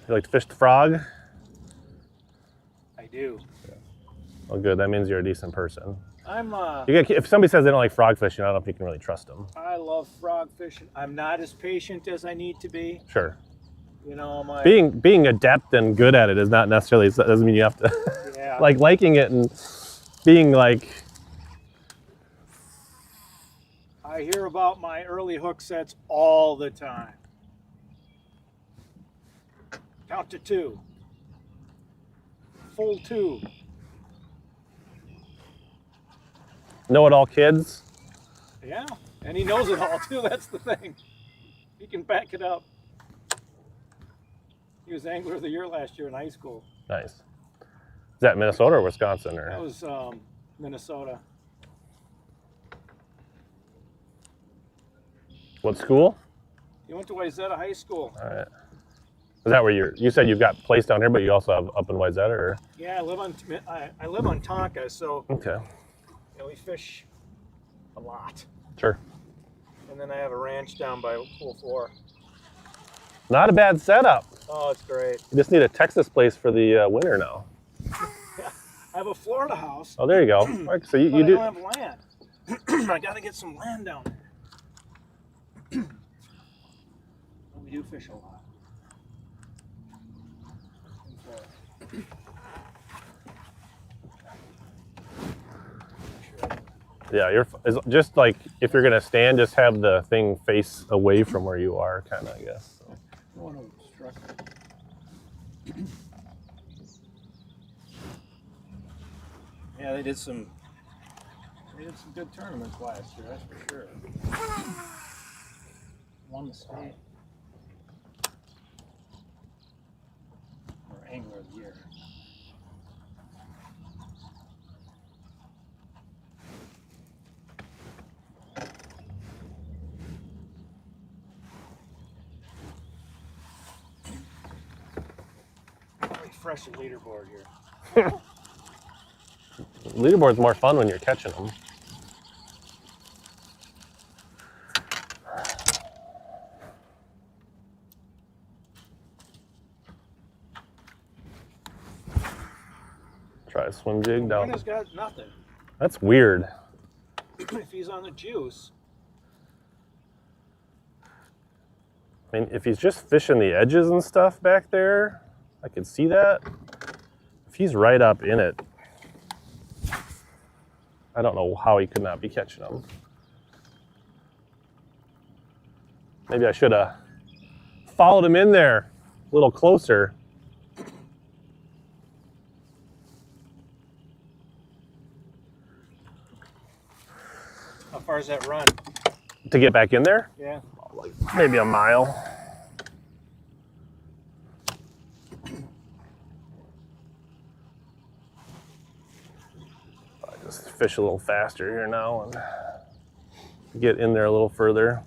You like to fish the frog? I do. Oh, good. That means you're a decent person. I'm If somebody says they don't like frog fishing, I don't know if you can really trust them. I love frog fishing. I'm not as patient as I need to be. Sure. You know, my Being adept and good at it is not necessarily, doesn't mean you have to yeah. like liking it and being like. I hear about my early hook sets all the time. Count to 2. Full 2. Know-it-all kids. Yeah, and he knows it all too. That's the thing. He can back it up. He was Angler of the Year last year in high school. Nice. Is that Minnesota or Wisconsin? That Or was Minnesota. what school? He went to Wayzata High School. All right. Is that where you said you've got place down here, but you also have up in Wayzata, or? Yeah, I live on Tonka, so Okay. you know, we fish a lot. Sure. And then I have a ranch down by Pool 4. Not a bad setup. Oh, it's great. You just need a Texas place for the winter now. I have a Florida house. Oh, there you go. Right, so you But do. I don't have land. I gotta get some land down there. But we do fish a lot. Yeah, it's just like if you're gonna stand, just have the thing face away from where you are, kind of, I guess. So. I want to obstruct it. Yeah, they did some good tournaments last year, that's for sure. Won the state. Or Angler of the Year. Refresh the leaderboard here. Leaderboard's more fun when you're catching them. Try a swim jig down. Winner's got nothing. That's weird. If he's on the juice. I mean, if he's just fishing the edges and stuff back there, I could see that. If he's right up in it, I don't know how he could not be catching them. Maybe I should have followed him in there a little closer. How far is that run? To get back in there? Yeah. Like maybe a mile. I just fish a little faster here now and get in there a little further.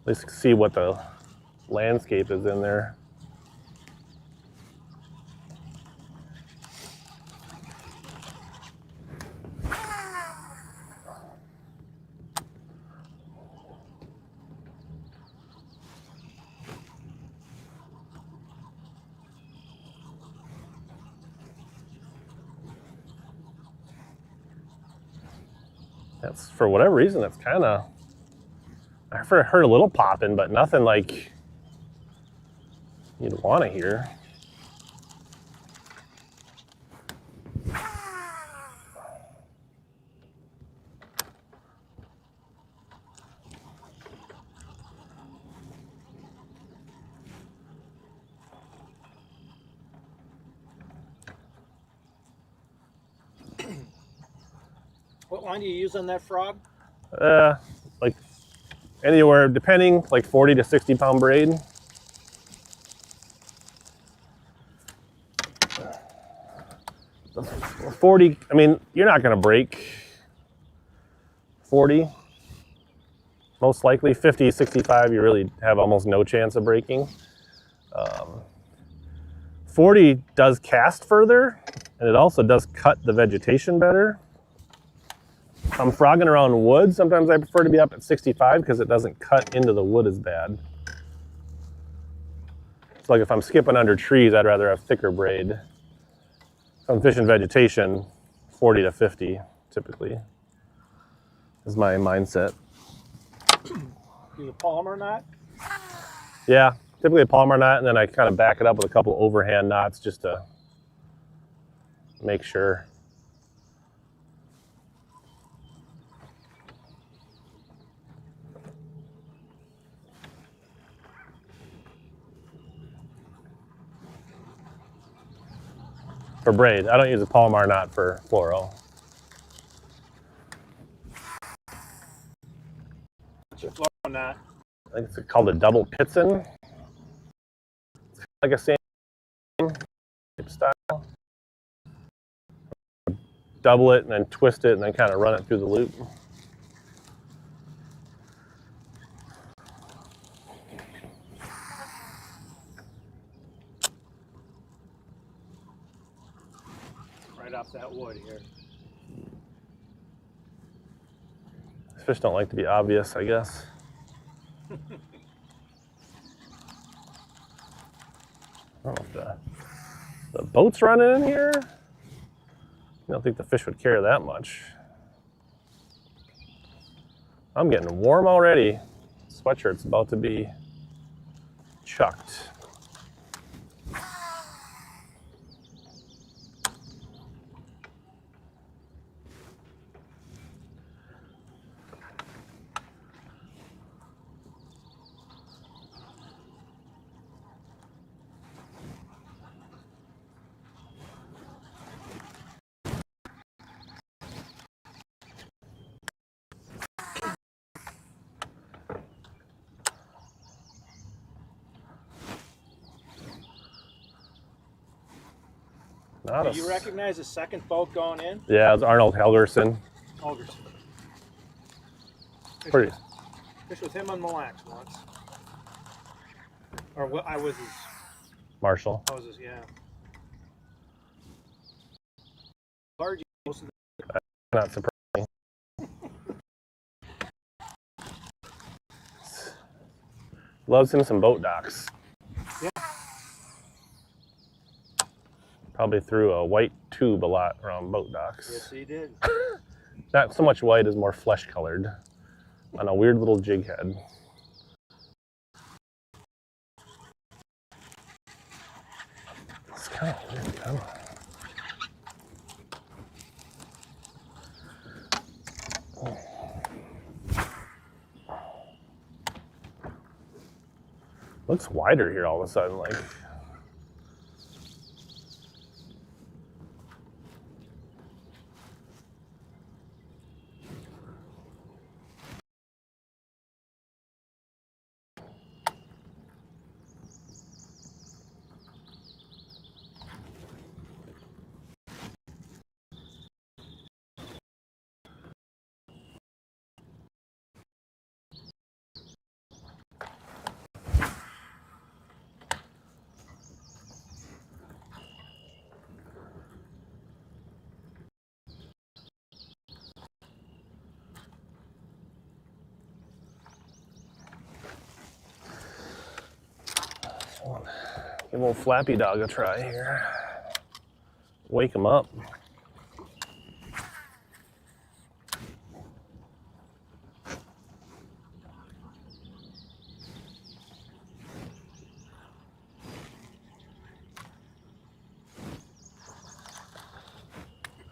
At least see what the landscape is in there. That's, for whatever reason, it's kind of, I heard a little popping, but nothing like you'd want to hear. line do you use on that frog? Like anywhere, depending, like 40 to 60 pound braid. The 40, I mean, you're not going to break 40. Most likely 50, 65, you really have almost no chance of breaking. 40 does cast further, and it also does cut the vegetation better. If I'm frogging around wood, sometimes I prefer to be up at 65 because it doesn't cut into the wood as bad. So like if I'm skipping under trees, I'd rather have thicker braid. If I'm fishing vegetation, 40 to 50 typically is my mindset. Use a Palmer knot? Yeah, typically a Palmer knot, and then I kind of back it up with a couple overhand knots just to make sure. For braid, I don't use a Palmer knot for fluoro. What's your fluoro knot? I think it's called a double Pitson. It's like a same style. Double it and then twist it and then kind of run it through the loop. Right off that wood here. Fish don't like to be obvious, I guess. I don't know if the boat's running in here. I don't think the fish would care that much. I'm getting warm already. Sweatshirt's about to be chucked. Do you recognize the second boat going in? Yeah, it's Arnold Helgerson. Helgerson. Pretty. Fished with him on Mille Lacs once. Or I was his. Marshall. I was his, yeah. Large most of Not surprising. Loves him some boat docks. Yeah. Probably threw a white tube a lot around boat docks. Yes, he did. Not so much white as more flesh colored on a weird little jig head. It's kind of weird, kind Looks wider here all of a sudden, like. Give old Flappy Dog a try here. Wake him up.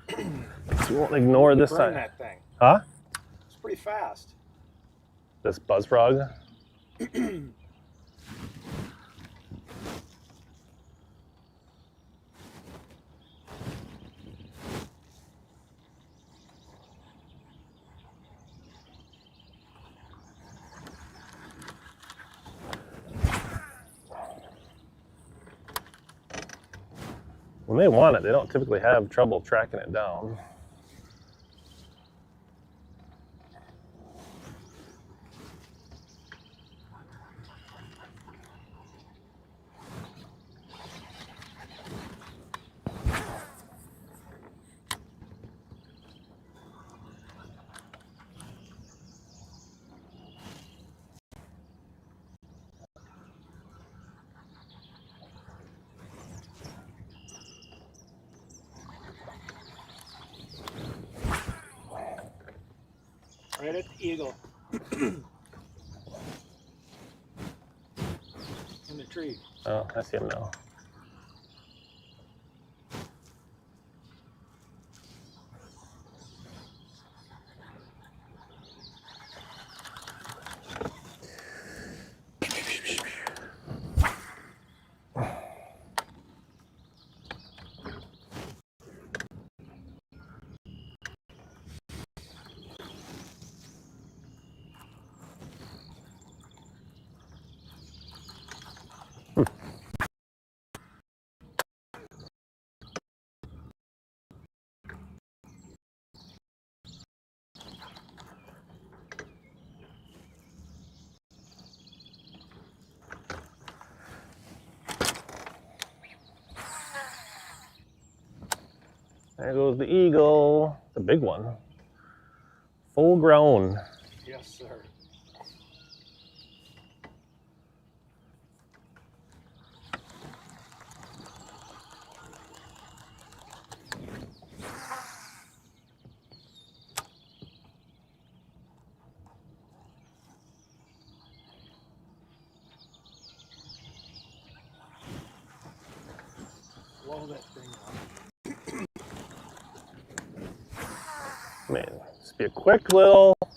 You won't ignore this burn side. that thing. Huh? It's pretty fast. This buzz frog? When they want it, they don't typically have trouble tracking it down. Right at the eagle. In the tree. Oh, I see him now. There goes the eagle. It's a big one. Full grown. Yes, sir. Blow that thing up. Man, just be a quick little. You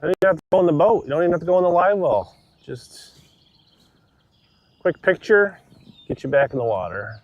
don't even have to go in the boat. You don't even have to go in the live well. Just quick picture, get you back in the water.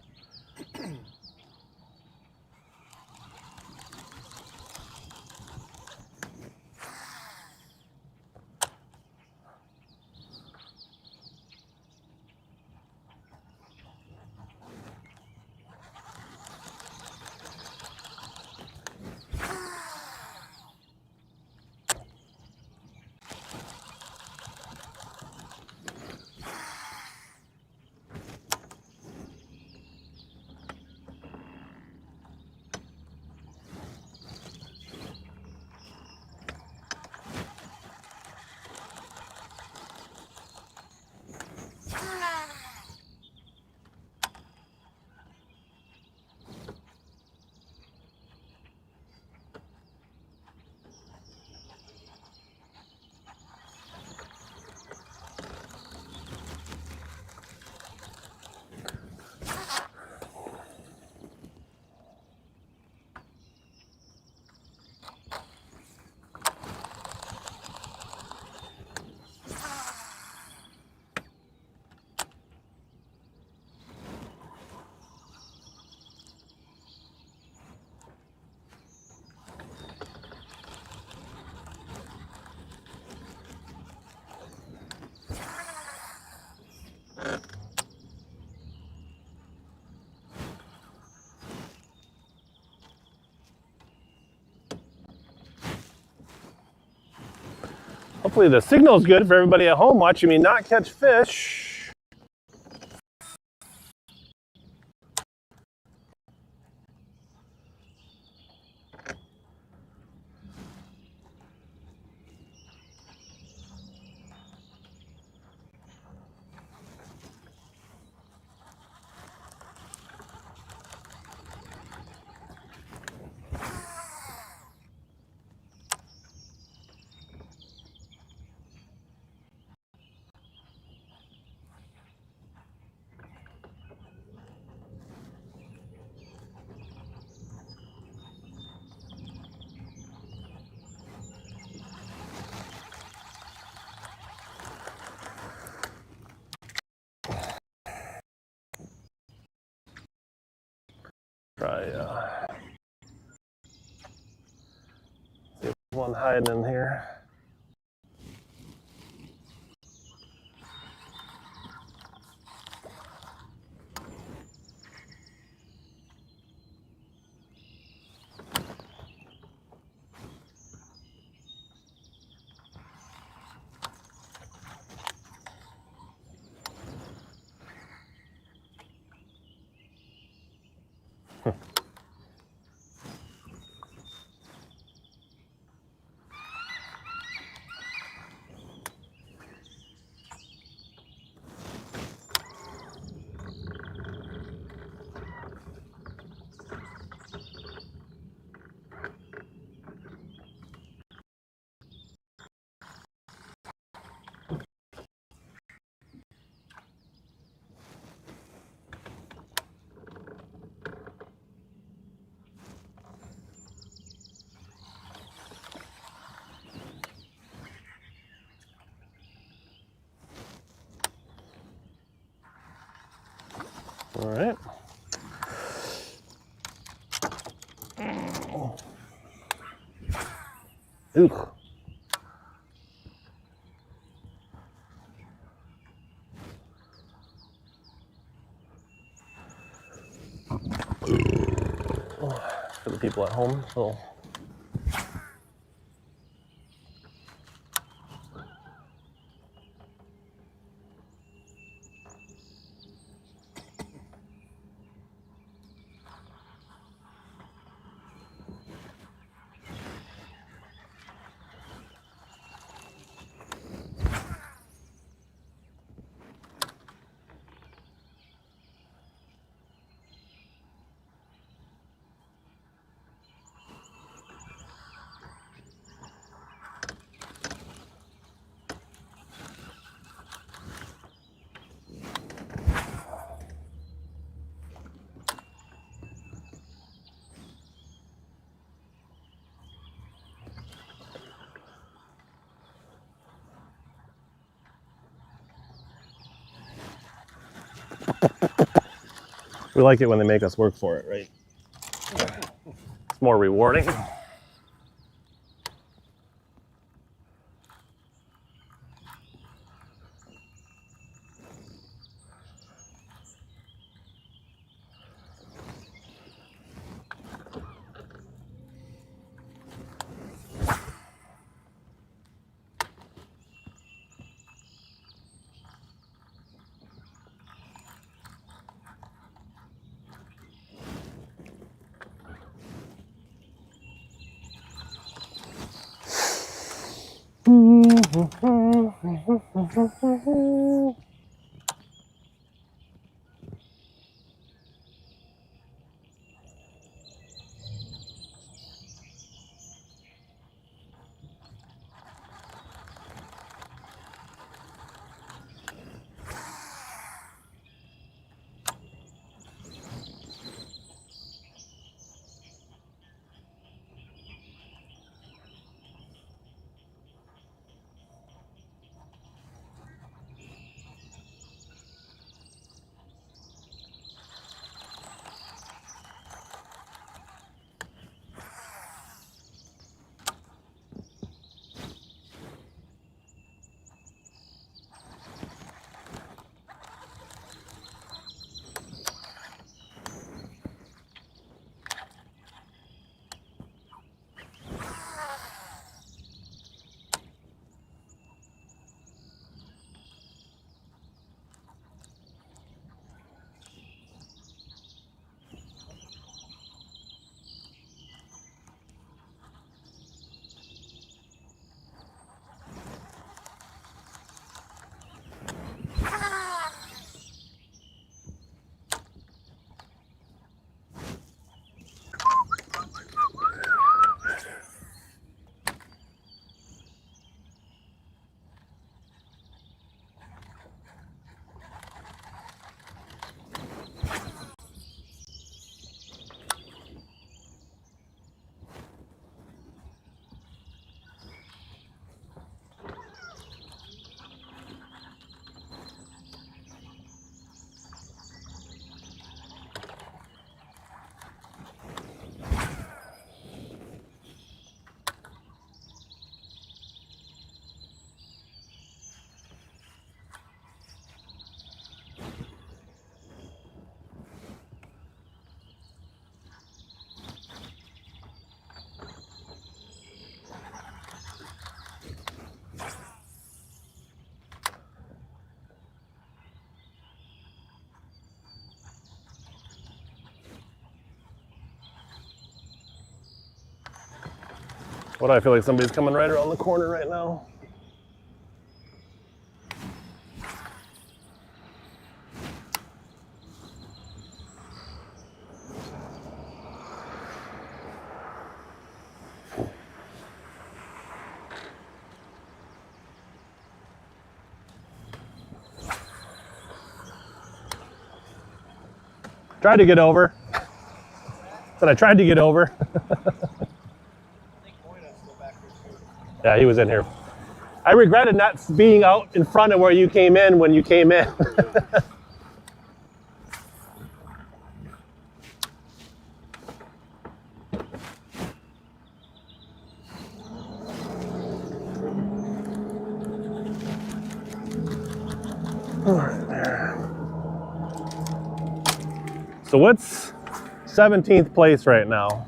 Hopefully the signal's good for everybody at home watching me not catch fish. Try, see if there's one hiding in here. All right. Ooh. For the people at home, so. We like it when they make us work for it, right? It's more rewarding. What do I feel like somebody's coming right around the corner right now? Tried to get over. Said I tried to get over. Yeah, he was in here. I regretted not being out in front of where you came in when you came in. All right, there. So what's 17th place right now?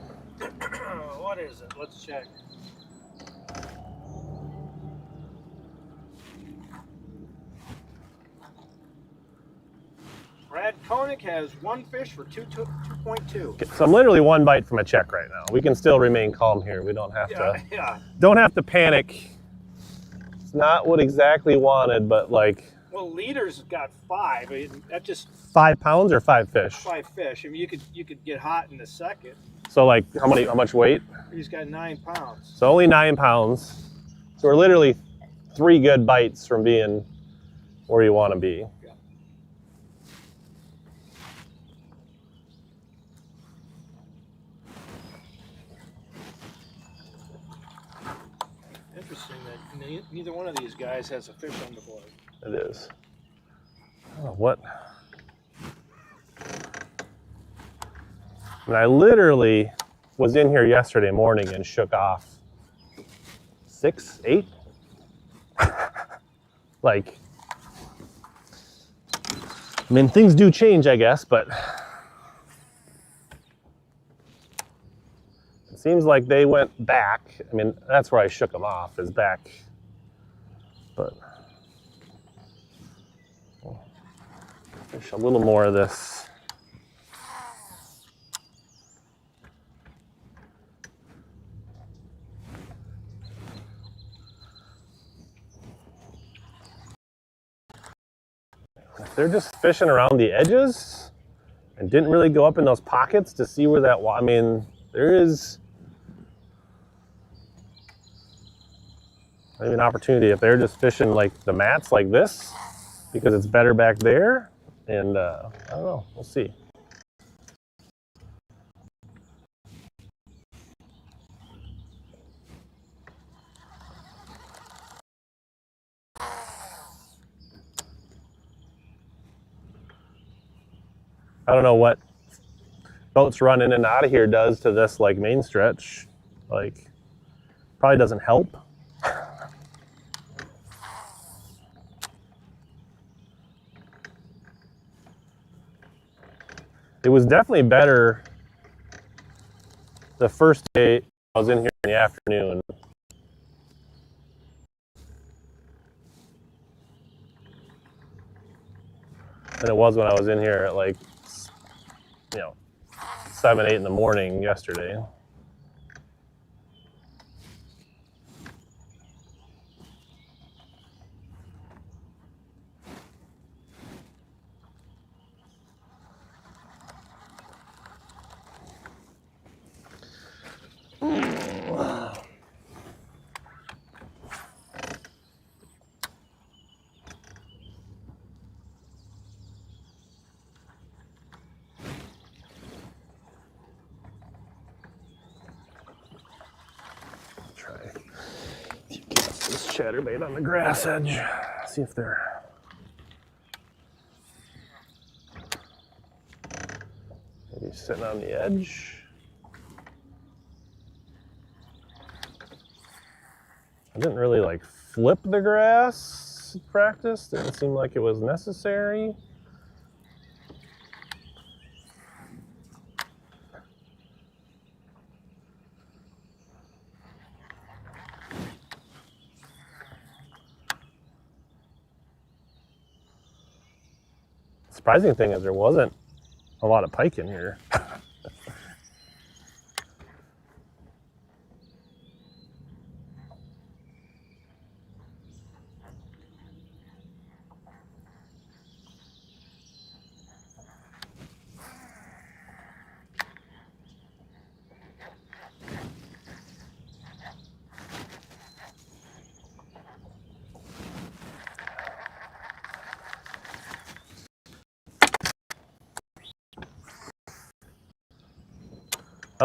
What is it? Let's check. Brad Koenig has one fish for 2.2. So I'm literally one bite from a check right now. We can still remain calm here. We don't have Yeah. don't have to panic. It's not what exactly wanted, but like. Well, leader's got 5. That just 5 pounds or 5 fish? 5 fish. I mean, you could get hot in a second. So like how much weight? He's got 9 pounds. So only 9 pounds. So we're literally 3 good bites from being where you want to be. Yeah. Interesting that neither one of these guys has a fish on the board. It is. Oh, what? And I literally was in here yesterday morning and shook off 6, 8. Like, I mean, things do change, I guess, but it seems like they went back. I mean, that's where I shook them off, is back. But fish a little more of this. If they're just fishing around the edges and didn't really go up in those pockets to see where that, I mean, there is maybe an opportunity if they're just fishing like the mats like this because it's better back there. And I don't know, we'll see. I don't know what boats running in and out of here does to this like main stretch. Like, probably doesn't help. It was definitely better the first day I was in here in the afternoon. Than it was when I was in here at like, 7, 8 in the morning yesterday. Chatterbait on the grass edge. See if they're maybe sitting on the edge. I didn't really like flip the grass at practice. Didn't seem like it was necessary. Surprising thing is there wasn't a lot of pike in here.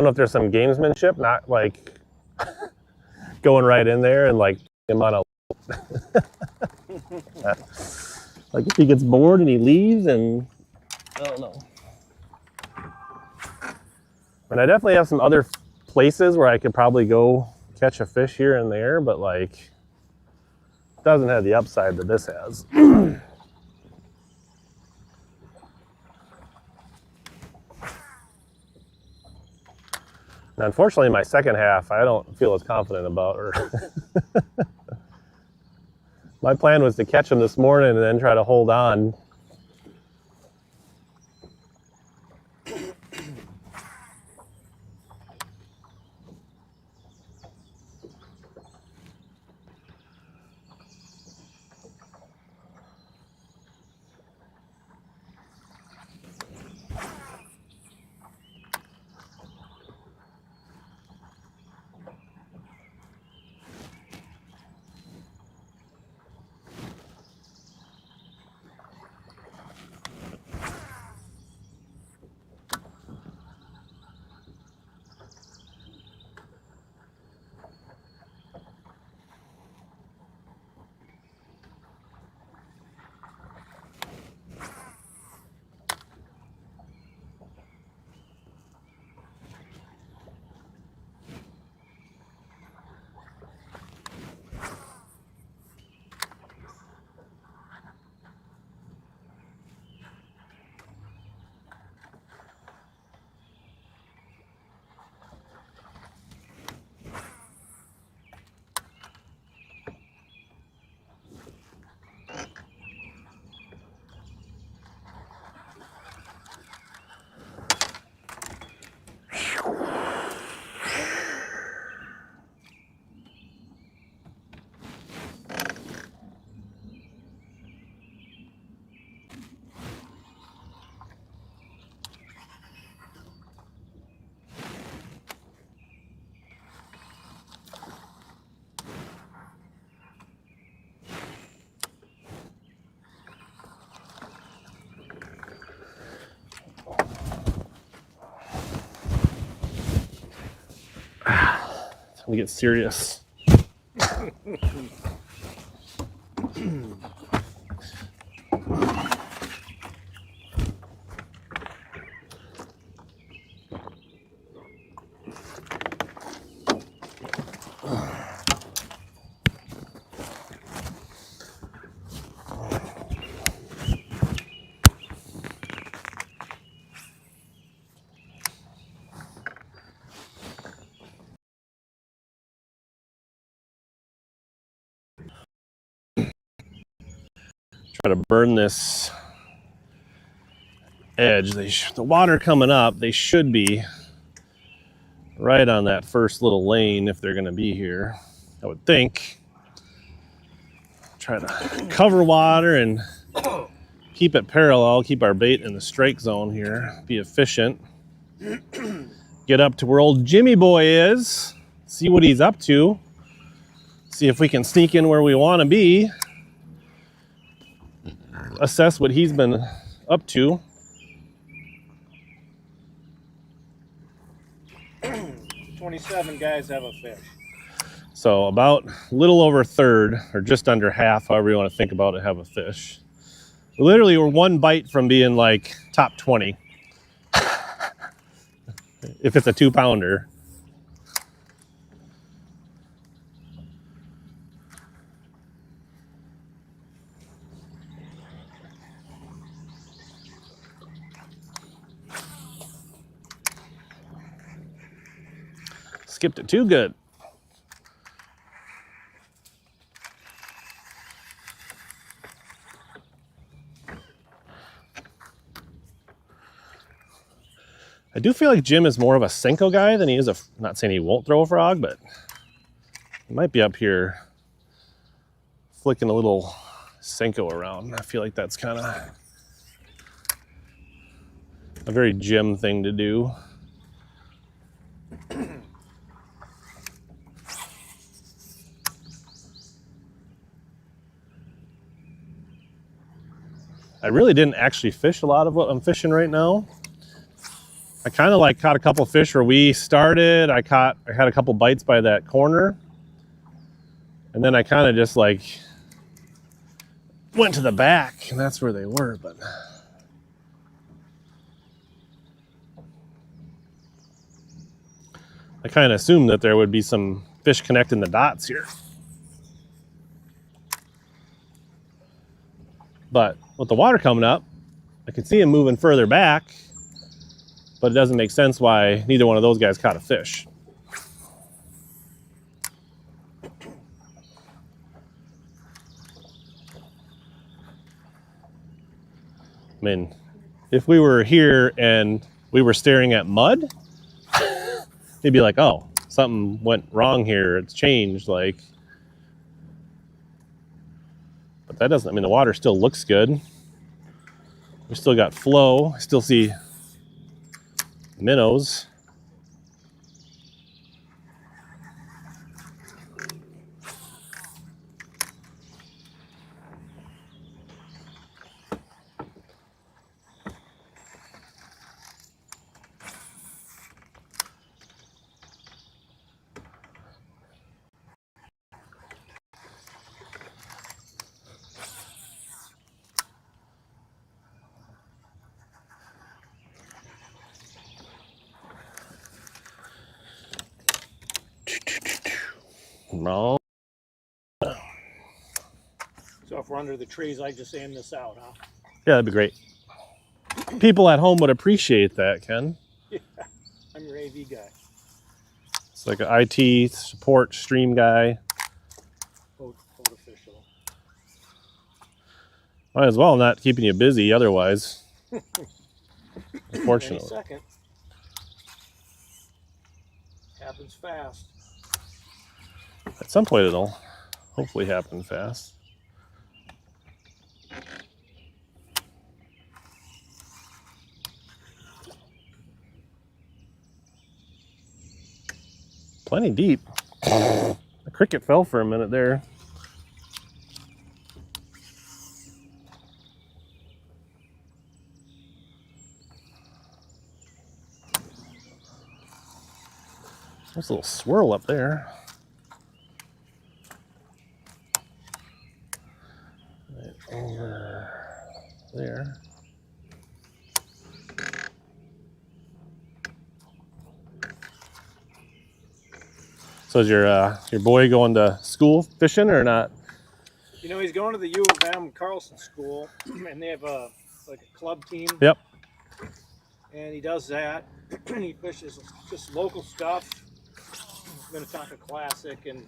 don't know if there's some gamesmanship, not like going right in there and like him on a like if he gets bored and he leaves, and I don't know. And I definitely have some other places where I could probably go catch a fish here and there, but like it doesn't have the upside that this has. And unfortunately, my second half, I don't feel as confident about. Or my plan was to catch them this morning and then try to hold on. We get serious. Try to burn this edge. The water coming up, they should be right on that first little lane if they're going to be here, I would think. Try to cover water and keep it parallel, keep our bait in the strike zone here, be efficient. Get up to where old Jimmy Boy is, see what he's up to, see if we can sneak in where we want to be. Assess what he's been up to. 27 guys have a fish. So about a little over a third, or just under half, however you want to think about it, have a fish. Literally, we're one bite from being like top 20. If it's a 2-pounder. Skipped it too good. I do feel like Jim is more of a Senko guy than he is not saying he won't throw a frog, but he might be up here flicking a little Senko around. I feel like that's kind of a very Jim thing to do. I really didn't actually fish a lot of what I'm fishing right now. I kind of like caught a couple fish where we started. I had a couple bites by that corner. And then I kind of just like went to the back, and that's where they were. But I kind of assumed that there would be some fish connecting the dots here. But with the water coming up, I could see him moving further back, but it doesn't make sense why neither one of those guys caught a fish. I mean, if we were here and we were staring at mud, they'd be like, oh, something went wrong here. It's changed. Like, but that doesn't, I mean, the water still looks good. We still got flow. I still see minnows. No. So if we're under the trees, I just aim this out, huh? Yeah, that'd be great. People at home would appreciate that, Ken. Yeah, I'm your AV guy. It's like an IT support stream guy. Boat official. Might as well not keeping you busy otherwise. Unfortunately. Any second. Happens fast. At some point it'll hopefully happen fast. Plenty deep. The cricket fell for a minute there. There's a little swirl up there. Right over there. So is your boy going to school fishing or not? You know, he's going to the U of M Carlson School, and they have a club team. Yep. And he does that. He fishes just local stuff, Minnetonka Classic and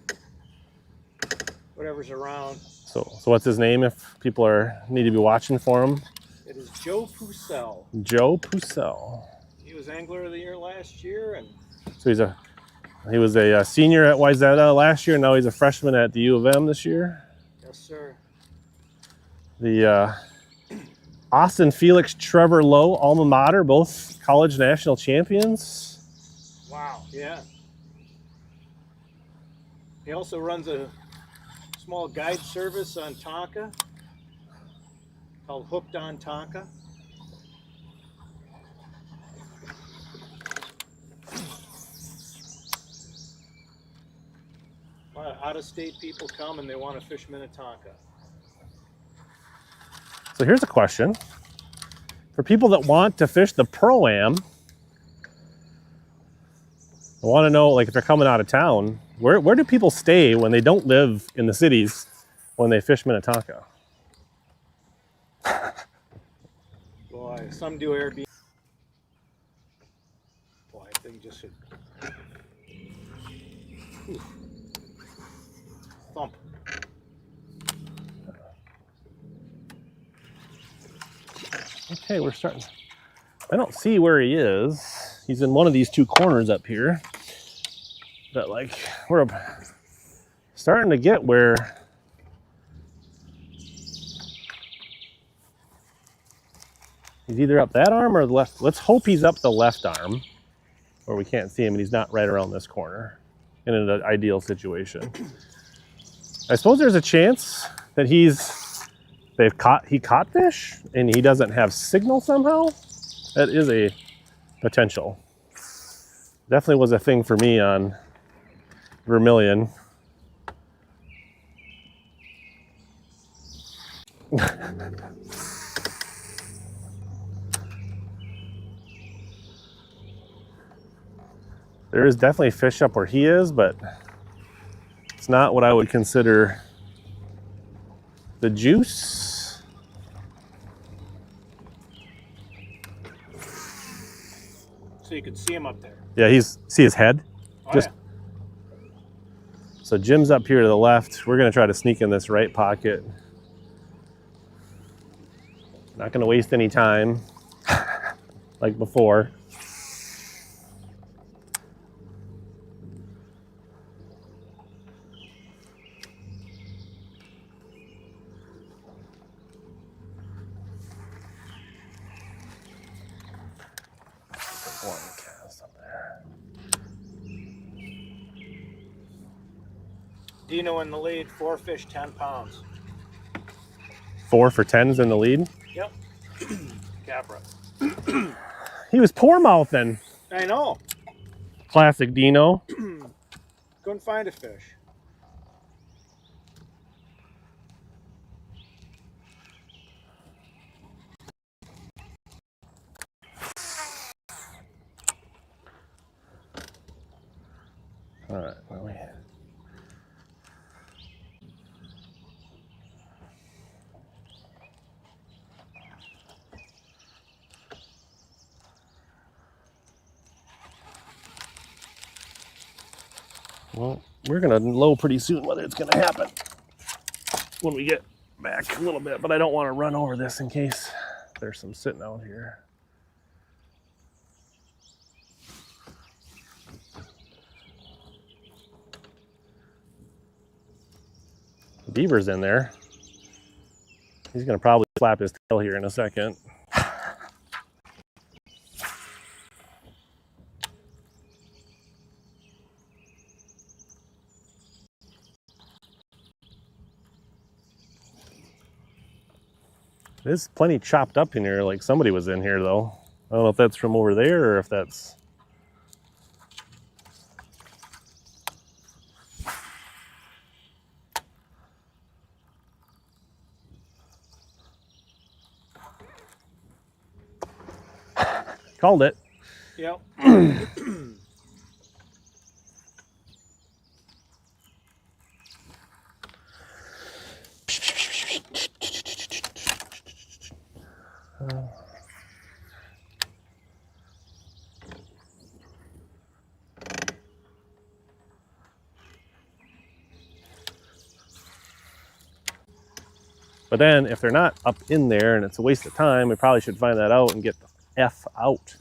whatever's around. So what's his name if people need to be watching for him? It is Joe Pucell. Joe Pucell. He was Angler of the Year last year, and So he was a senior at Wayzata last year. Now he's a freshman at the U of M this year. yes, sir. The Austin Felix, Trevor Lowe, alma mater, both college national champions. Wow. Yeah. He also runs a small guide service on Tonka called Hooked on Tonka. A lot of out-of-state people come and they want to fish Minnetonka. So here's a question. For people that want to fish the Pro-Am, I want to know, like, if they're coming out of town, where do people stay when they don't live in the cities when they fish Minnetonka? Boy, some do Airbnb. Boy, I think just should thump. Okay, we're starting. I don't see where he is. He's in one of these two corners up here. But like, we're starting to get where he's either up that arm or the left. Let's hope he's up the left arm where we can't see him and he's not right around this corner in an ideal situation. I suppose there's a chance that he caught fish and he doesn't have signal somehow. That is a potential. Definitely was a thing for me on Vermilion. There is definitely fish up where he is, but it's not what I would consider the juice. So you can see him up there. Yeah, see his head? Oh, Just So Jim's up here to the left. We're gonna try to sneak in this right pocket. Not gonna waste any time like before. One cast up there. Dino in the lead, 4 fish, 10 pounds. 4 for 10s in the lead. Yep. Capra. He was poor mouthing. I know. Classic Dino. Couldn't find a fish. All right, well, we're gonna know pretty soon whether it's gonna happen when we get back a little bit, but I don't want to run over this in case there's some sitting out here. Beaver's in there. He's gonna probably flap his tail here in a second. It is plenty chopped up in here, like somebody was in here though. I don't know if that's from over there or if that's... Called it. Yep. But then if they're not up in there and it's a waste of time, we probably should find that out and get the F out.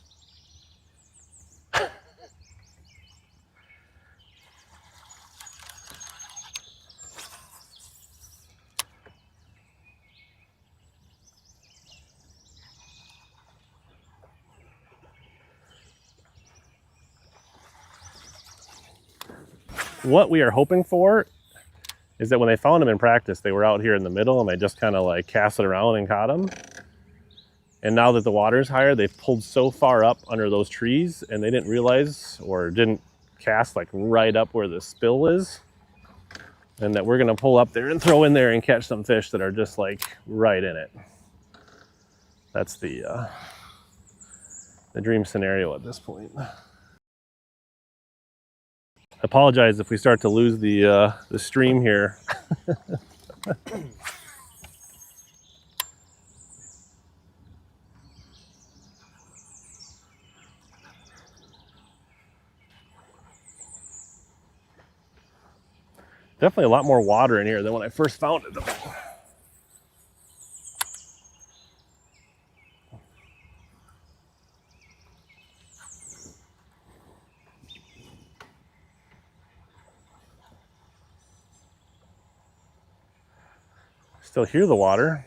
What we are hoping for is that when they found them in practice, they were out here in the middle and they just kind of like cast it around and caught them. And now that the water's higher, they've pulled so far up under those trees and they didn't realize or didn't cast like right up where the spill is. And that we're gonna pull up there and throw in there and catch some fish that are just like right in it. That's the dream scenario at this point. I apologize if we start to lose the stream here. Definitely a lot more water in here than when I first found it though. Still hear the water.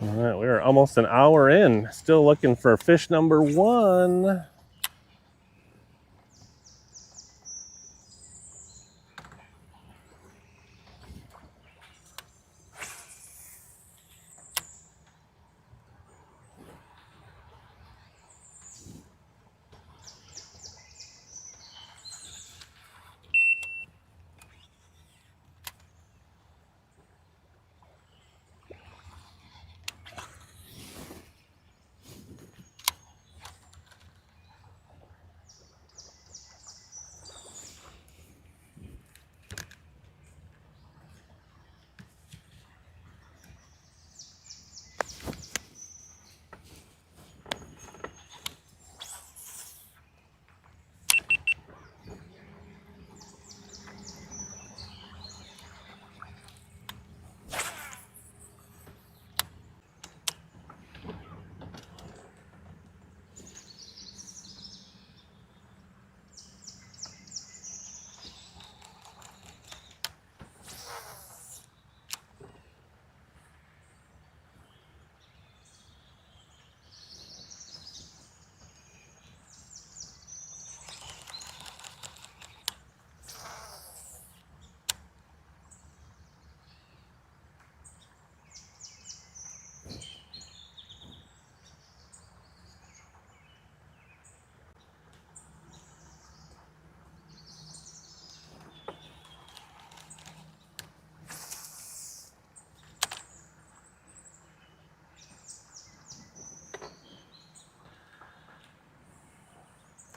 All right, we are almost an hour in. Still looking for fish number 1.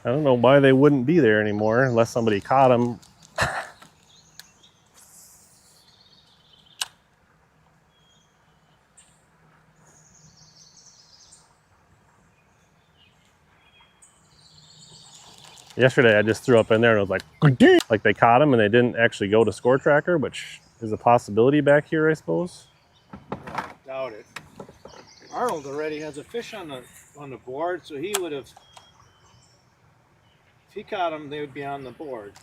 I don't know why they wouldn't be there anymore unless somebody caught them. Yesterday I just threw up in there and it was like they caught them and they didn't actually go to score tracker, which is a possibility back here, I suppose. Doubt it. Arnold already has a fish on the board, so he would have. If he caught them, they would be on the board.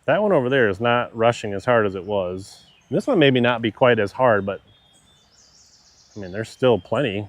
That one over there is not rushing as hard as it was. This one maybe not be quite as hard, but I mean, there's still plenty.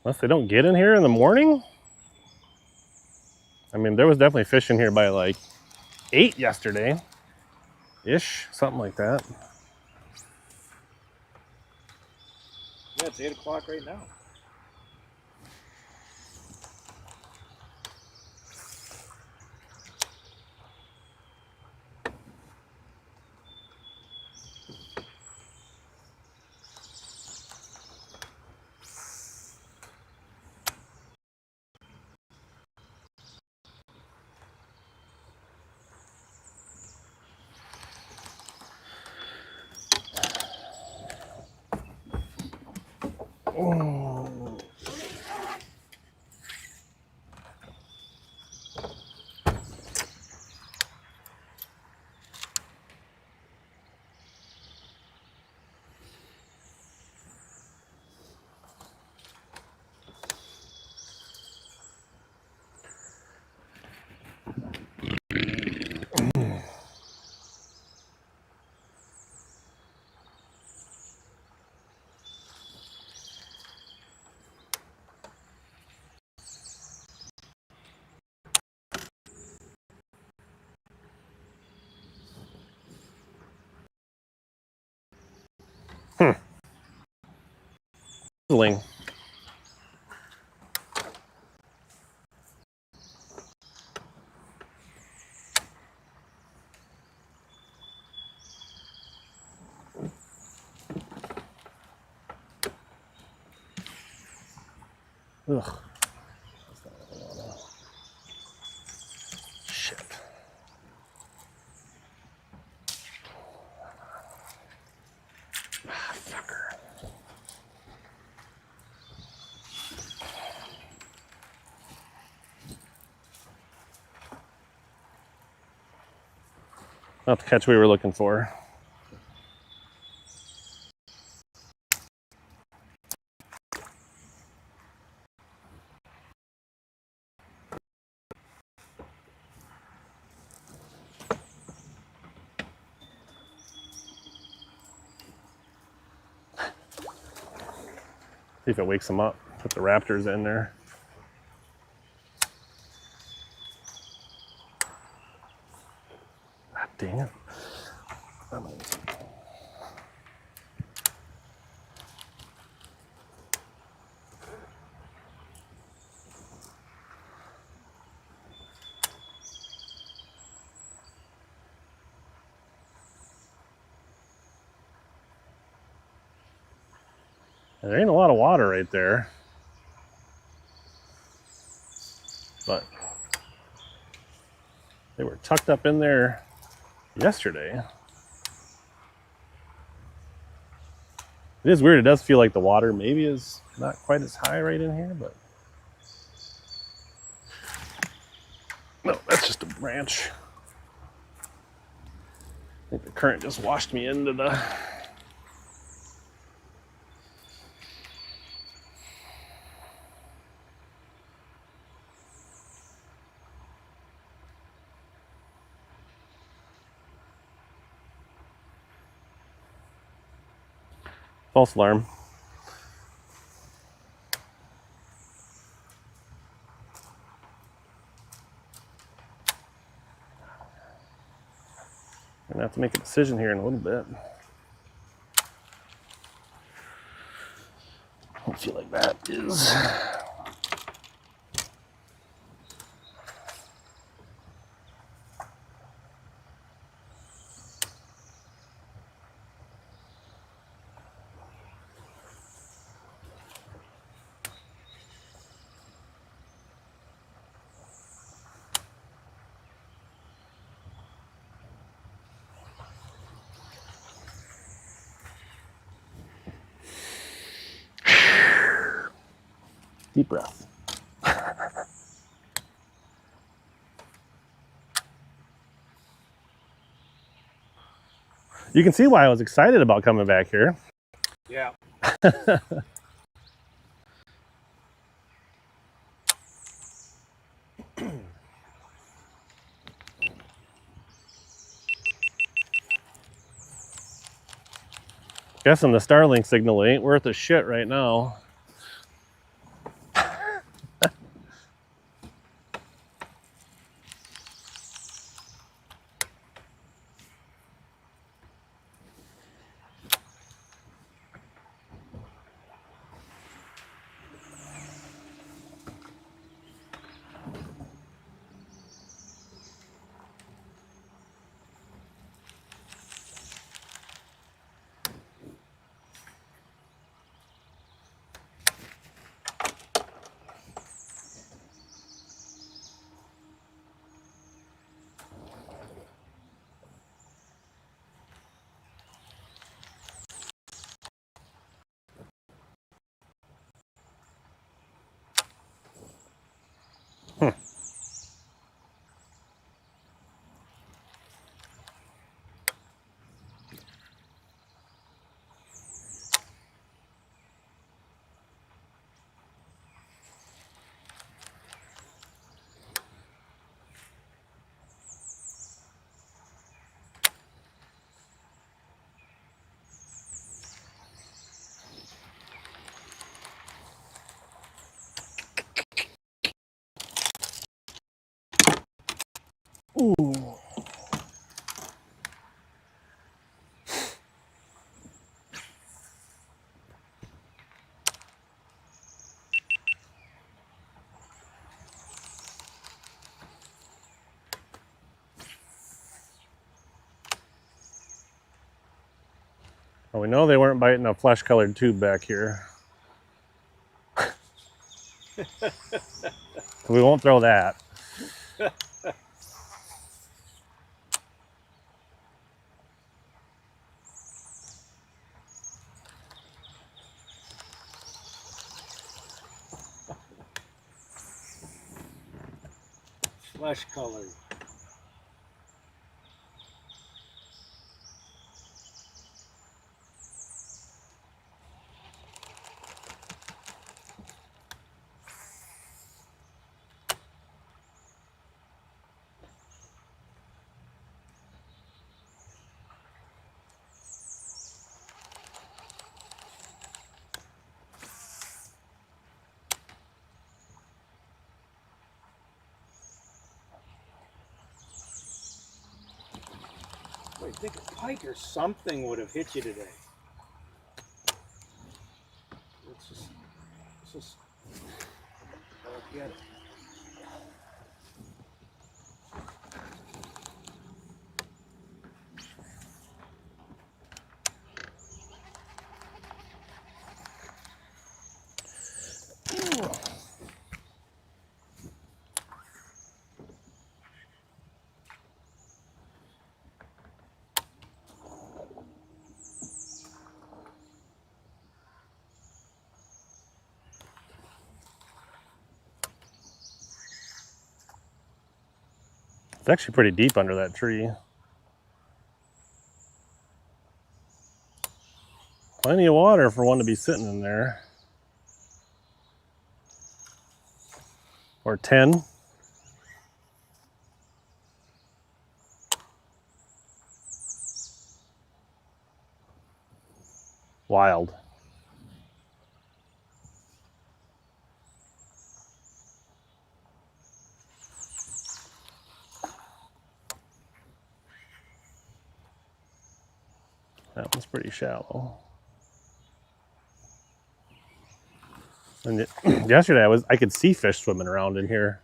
Unless they don't get in here in the morning. I mean, there was definitely fish in here by like 8 yesterday-ish, something like that. Yeah, it's 8 o'clock right now. Oh. Sizzling. Ugh. Shit. Ah, fucker. Not the catch we were looking for. See if it wakes them up. Put the raptors in there. God dang it. There ain't a lot of water right there, but they were tucked up in there yesterday. It is weird. It does feel like the water maybe is not quite as high right in here, but no, that's just a branch. I think the current just washed me into the false alarm. I'm gonna have to make a decision here in a little bit. I don't feel like that is. Deep breath. You can see why I was excited about coming back here. Yeah. Guessing the Starlink signal ain't worth a shit right now. Ooh. Well, we know they weren't biting a flesh-colored tube back here. We won't throw that. Flesh colored. I think a pike or something would have hit you today. Let's just get it. It's actually pretty deep under that tree. Plenty of water for one to be sitting in there. Or 10. Wild. That one's pretty shallow. And yesterday I could see fish swimming around in here.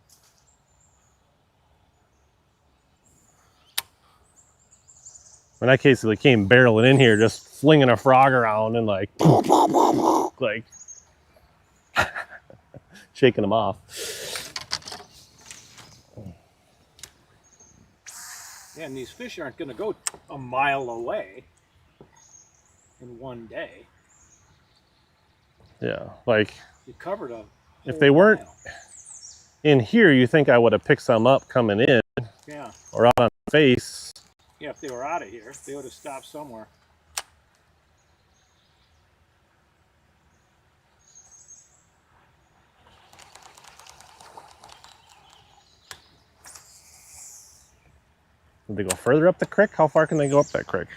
In that case, they came barreling in here, just flinging a frog around and like shaking them off. Yeah, and these fish aren't going to go a mile away in one day. Yeah, like You covered a if they weren't mile. in here, you think I would have picked some up coming in Yeah. or out on the face. Yeah, if they were out of here, they would have stopped somewhere. Did they go further up the creek? How far can they go up that creek?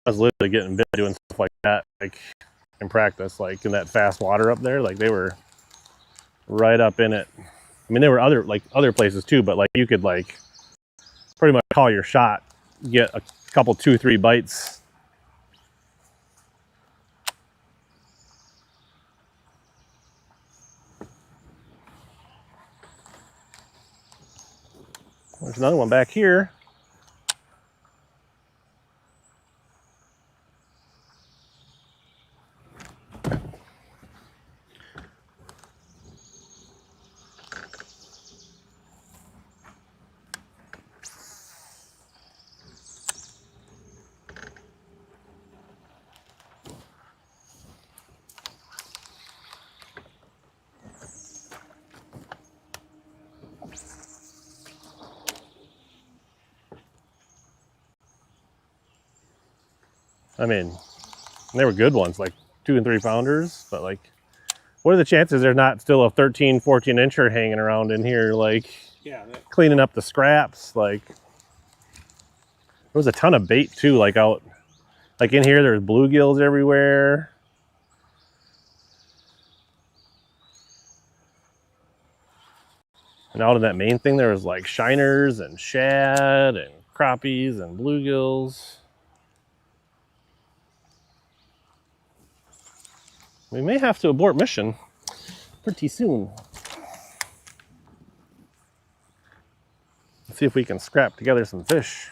I was literally getting bit doing stuff like that, like in practice, like in that fast water up there. Like they were right up in it. I mean, there were other places too, but like you could like pretty much call your shot, get a couple, 2-3 bites. There's another one back here. I mean, they were good ones, like 2 and 3 pounders, but like, what are the chances there's not still a 13, 14 incher hanging around in here, like Yeah, cleaning up the scraps? Like, there was a ton of bait too, like out, like in here, there's bluegills everywhere. And out in that main thing, there was like shiners and shad and crappies and bluegills. we may have to abort mission pretty soon. Let's see if we can scrap together some fish.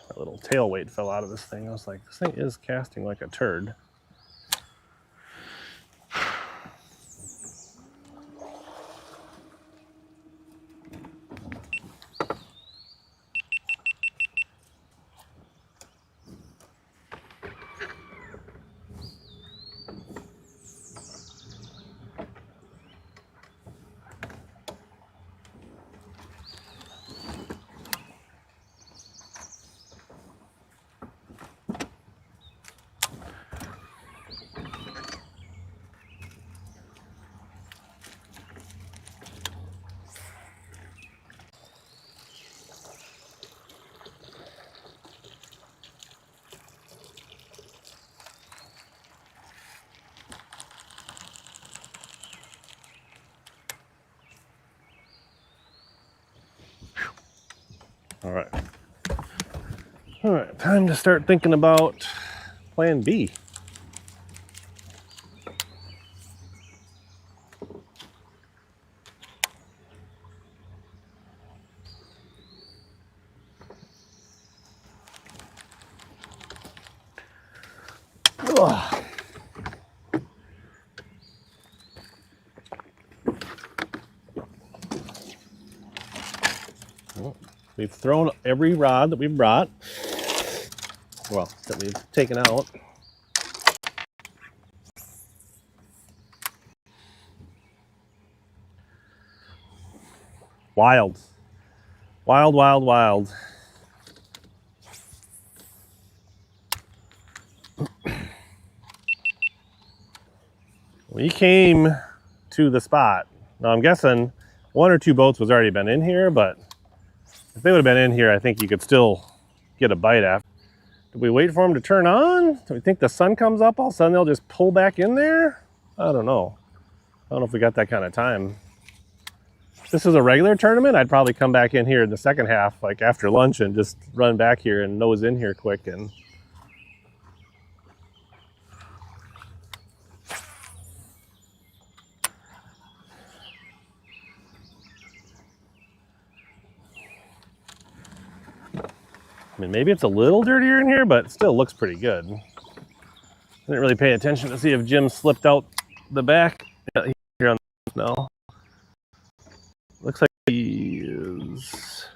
That little tail weight fell out of this thing. I was like, this thing is casting like a turd. All right. All right, time to start thinking about plan B. Ugh. Well, we've thrown every rod that we've brought. Well, that we've taken out. Wild. Wild, wild, wild. We came to the spot. Now I'm guessing one or two boats was already been in here, but if they would have been in here, I think you could still get a bite after. Did we wait for them to turn on? Do we think the sun comes up, all of a sudden they'll just pull back in there? I don't know. I don't know if we got that kind of time. If this is a regular tournament, I'd probably come back in here in the second half, like after lunch, and just run back here and nose in here quick. And I mean, maybe it's a little dirtier in here, but it still looks pretty good. I didn't really pay attention to see if Jim slipped out the back. Yeah, he's here on the now. Looks like he is.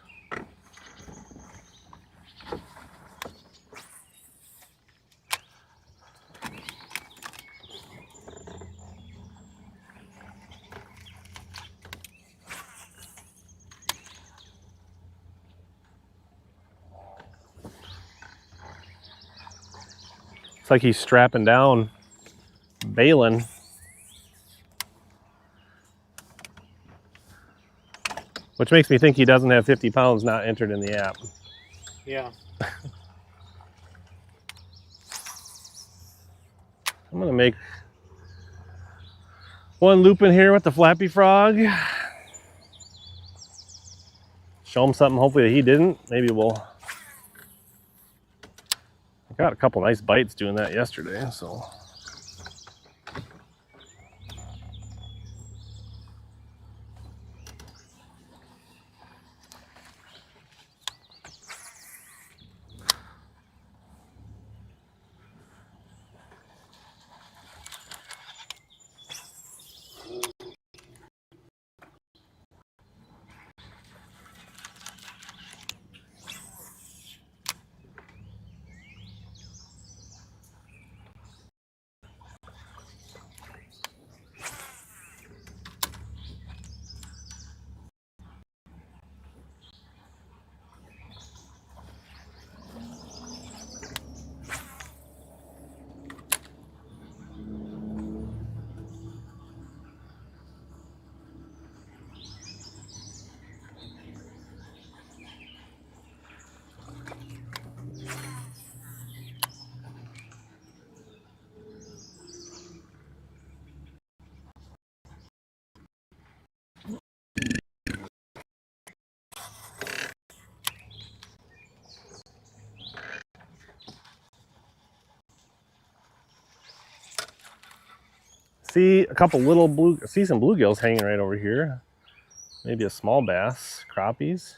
It's like he's strapping down, bailing. Which makes me think he doesn't have 50 pounds not entered in the app. Yeah. I'm gonna make one loop in here with the Flappy Frog. Show him something hopefully that he didn't. Maybe we'll... I got a couple nice bites doing that yesterday, so... See a couple little see some bluegills hanging right over here. Maybe a small bass, crappies.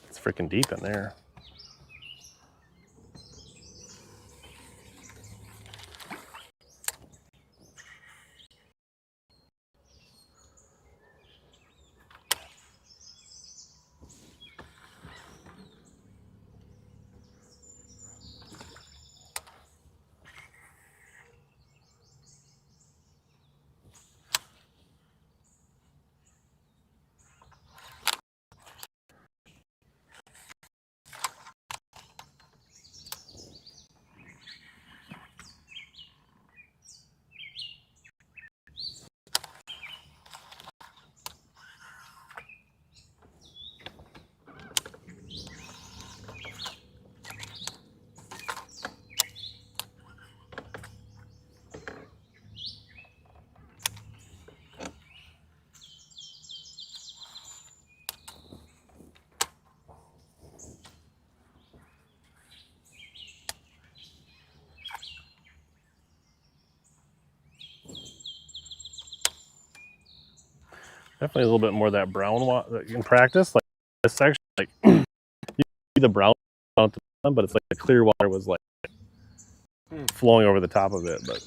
It's freaking deep in there. Definitely a little bit more of that brown water in practice. Like this section, like you see the brown, but it's like the clear water was like flowing over the top of it. But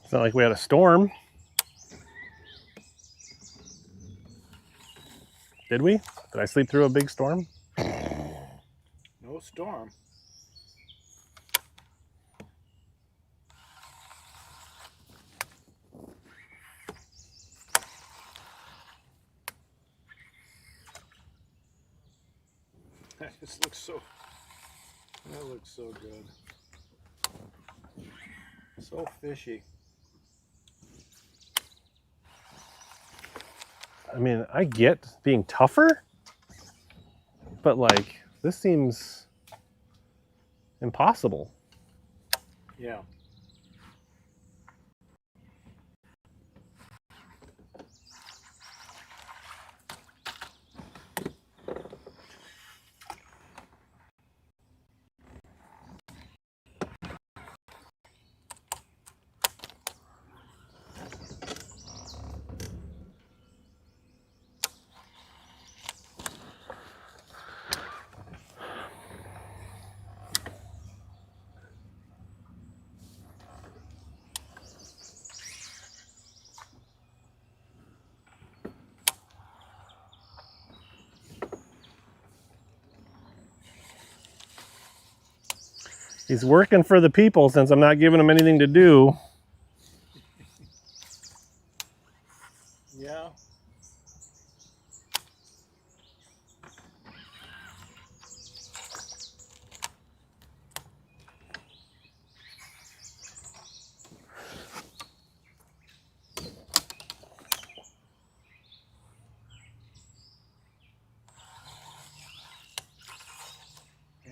it's not like we had a storm. Did we? Did I sleep through a big storm? No storm. That just looks so. That looks so good. So fishy. I mean, I get being tougher, but like this seems impossible. Yeah. He's working for the people since I'm not giving him anything to do. Yeah.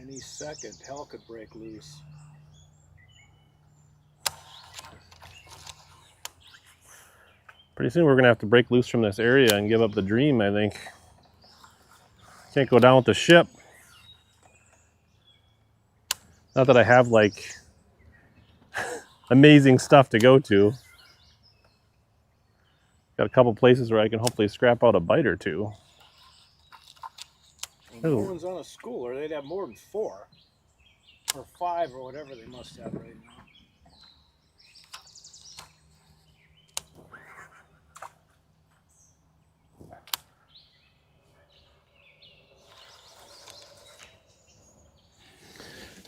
Any second, hell could break loose. Pretty soon we're gonna have to break loose from this area and give up the dream, I think. Can't go down with the ship. Not that I have like amazing stuff to go to. Got a couple places where I can hopefully scrap out a bite or two. No one's on a school, or they'd have more than 4 or 5 or whatever they must have right now.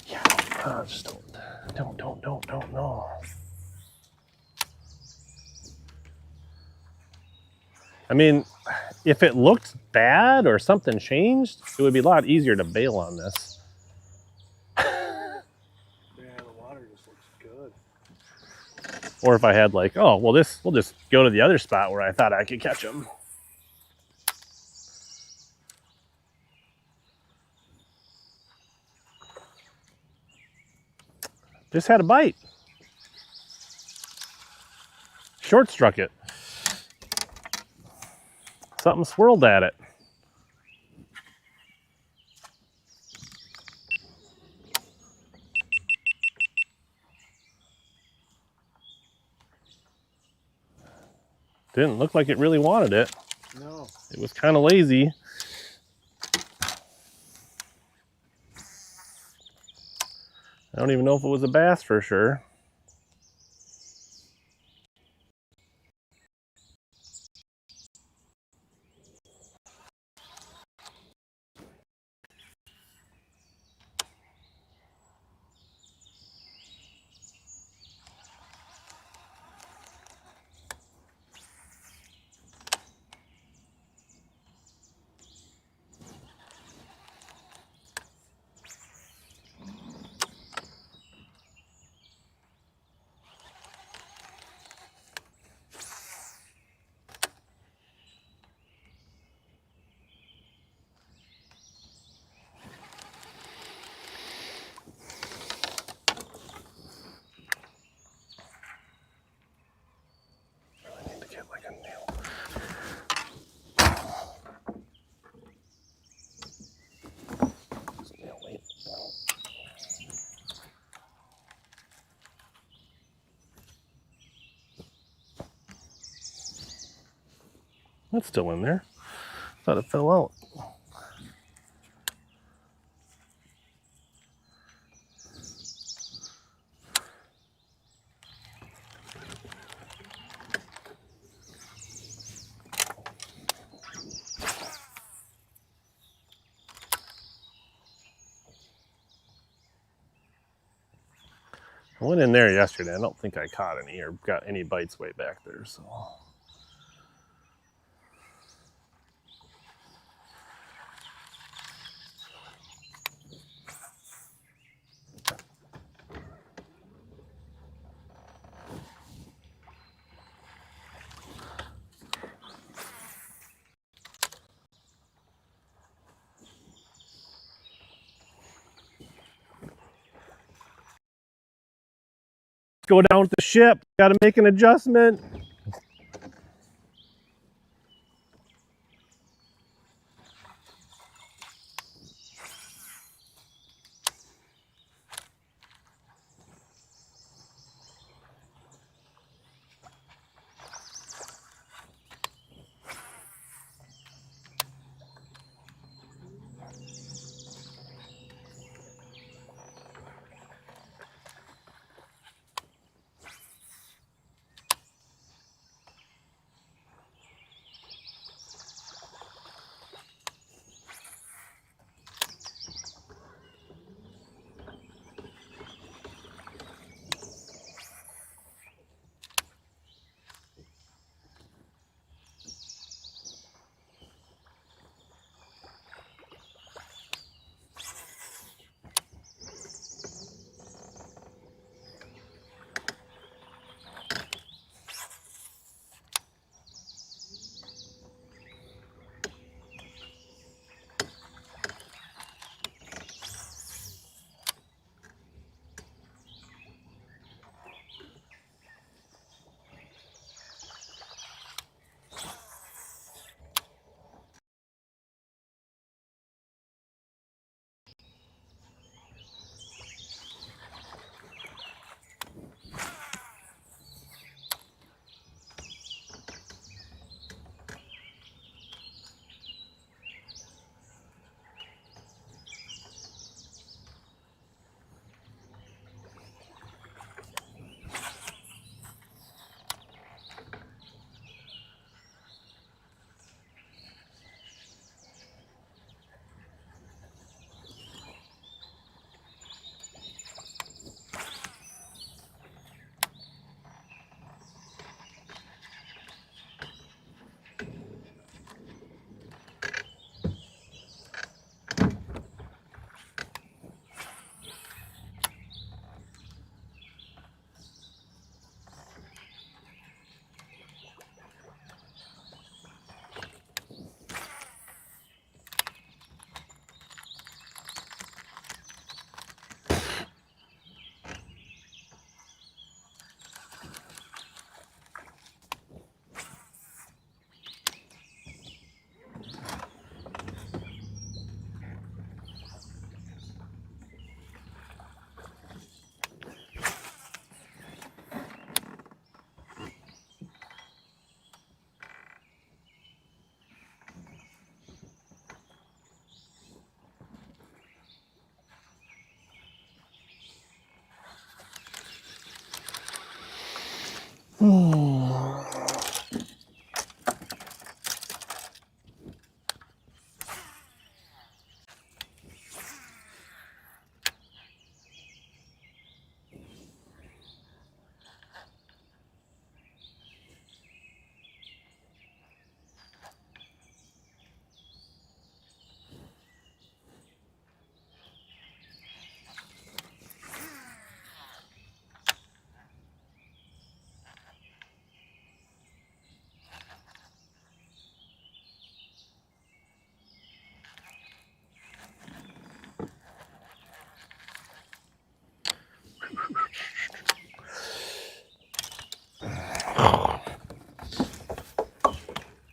Yeah, just don't, no. I mean, if it looked bad or something changed, it would be a lot easier to bail on this. Yeah, the water just looks good. Or if I had like, oh, well, we'll just go to the other spot where I thought I could catch them. Just had a bite. Short struck it. Something swirled at it. Didn't look like it really wanted it. No. It was kind of lazy. I don't even know if it was a bass for sure. That's still in there. Thought it fell out. I went in there yesterday. I don't think I caught any or got any bites way back there, so. Go down with the ship. Got to make an adjustment.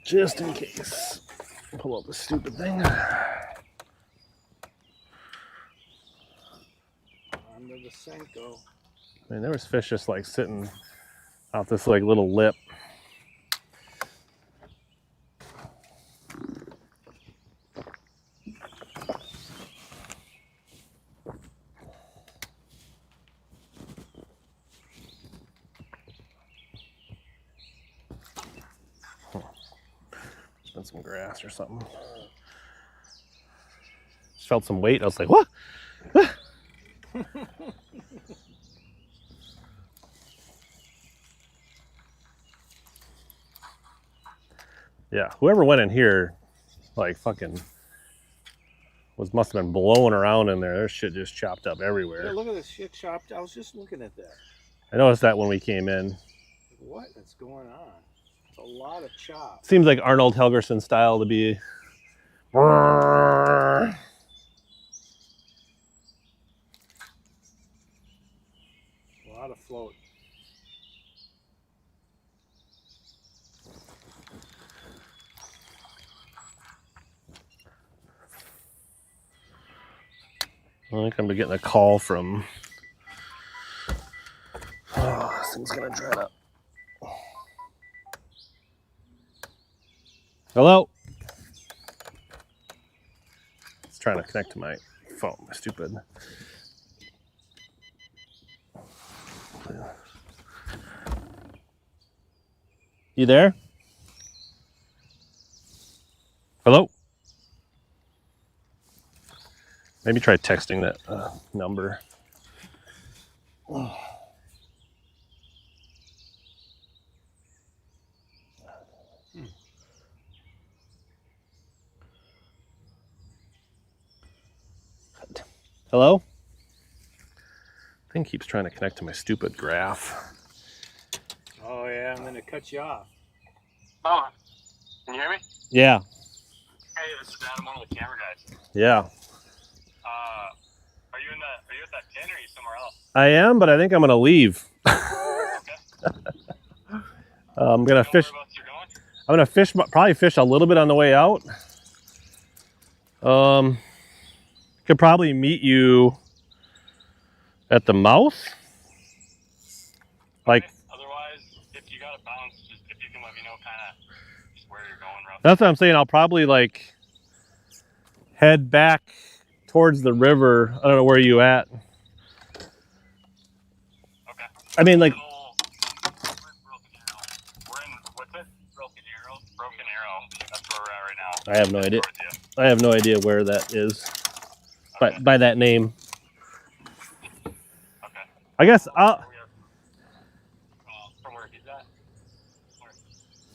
just in case. Pull up this stupid thing. Under the Senko. I mean, there was fish just like sitting out this like little lip. Been some grass or something. Just felt some weight. I was like, what? Yeah, whoever went in here, like fucking, must have been blowing around in there. There's shit just chopped up everywhere. Yeah, look at this shit chopped. I was just looking at that. I noticed that when we came in. What is going on? It's a lot of chop. Seems like Arnold Helgerson style to be. A lot of float. I think I'm getting a call from. Oh, this thing's gonna dry up. Hello? It's trying to connect to my phone, my stupid. You there? Hello? Maybe try texting that number. Hello? Thing keeps trying to connect to my stupid graph. Oh yeah, and then it cuts you off. Oh, can you hear me? Yeah. Hey, this is Adam, one of the camera guys. Yeah. Are you at that pin or are you somewhere else? I am, but I think I'm gonna leave. Okay. I'm gonna fish. Whereabouts you're going? I'm gonna fish. Probably fish a little bit on the way out. Could probably meet you at the mouth. Like. Okay. Otherwise, if you gotta bounce, just if you can let me know kind of just where you're going roughly. That's what I'm saying. I'll probably like head back towards the river. I don't know where you at. Okay. I mean, like. We're in what's it? Broken Arrow. That's where we're at right now. I have no idea. I have no idea where that is. Okay. By that name. Okay. I guess I'll. From where he's at?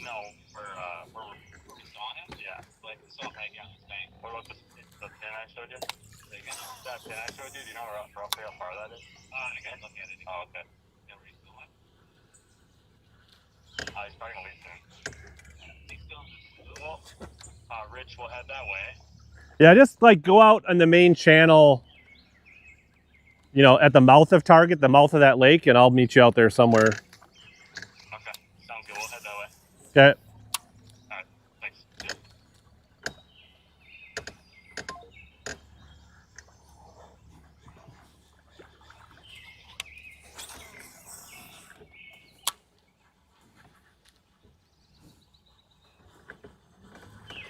No, where we saw him? Yeah. Like we saw him hanging out in the tank. What about the pin I showed you? That pin I showed you, do you know roughly how far that is? I can't look at it. Oh, okay. Yeah, where he's going? He's starting to leave soon. He's still well, Rich will head that way. Yeah, just like go out on the main channel, you know, at the mouth of Target, the mouth of that lake, and I'll meet you out there somewhere. Okay, sounds good. We'll head that way. Okay. All right, thanks.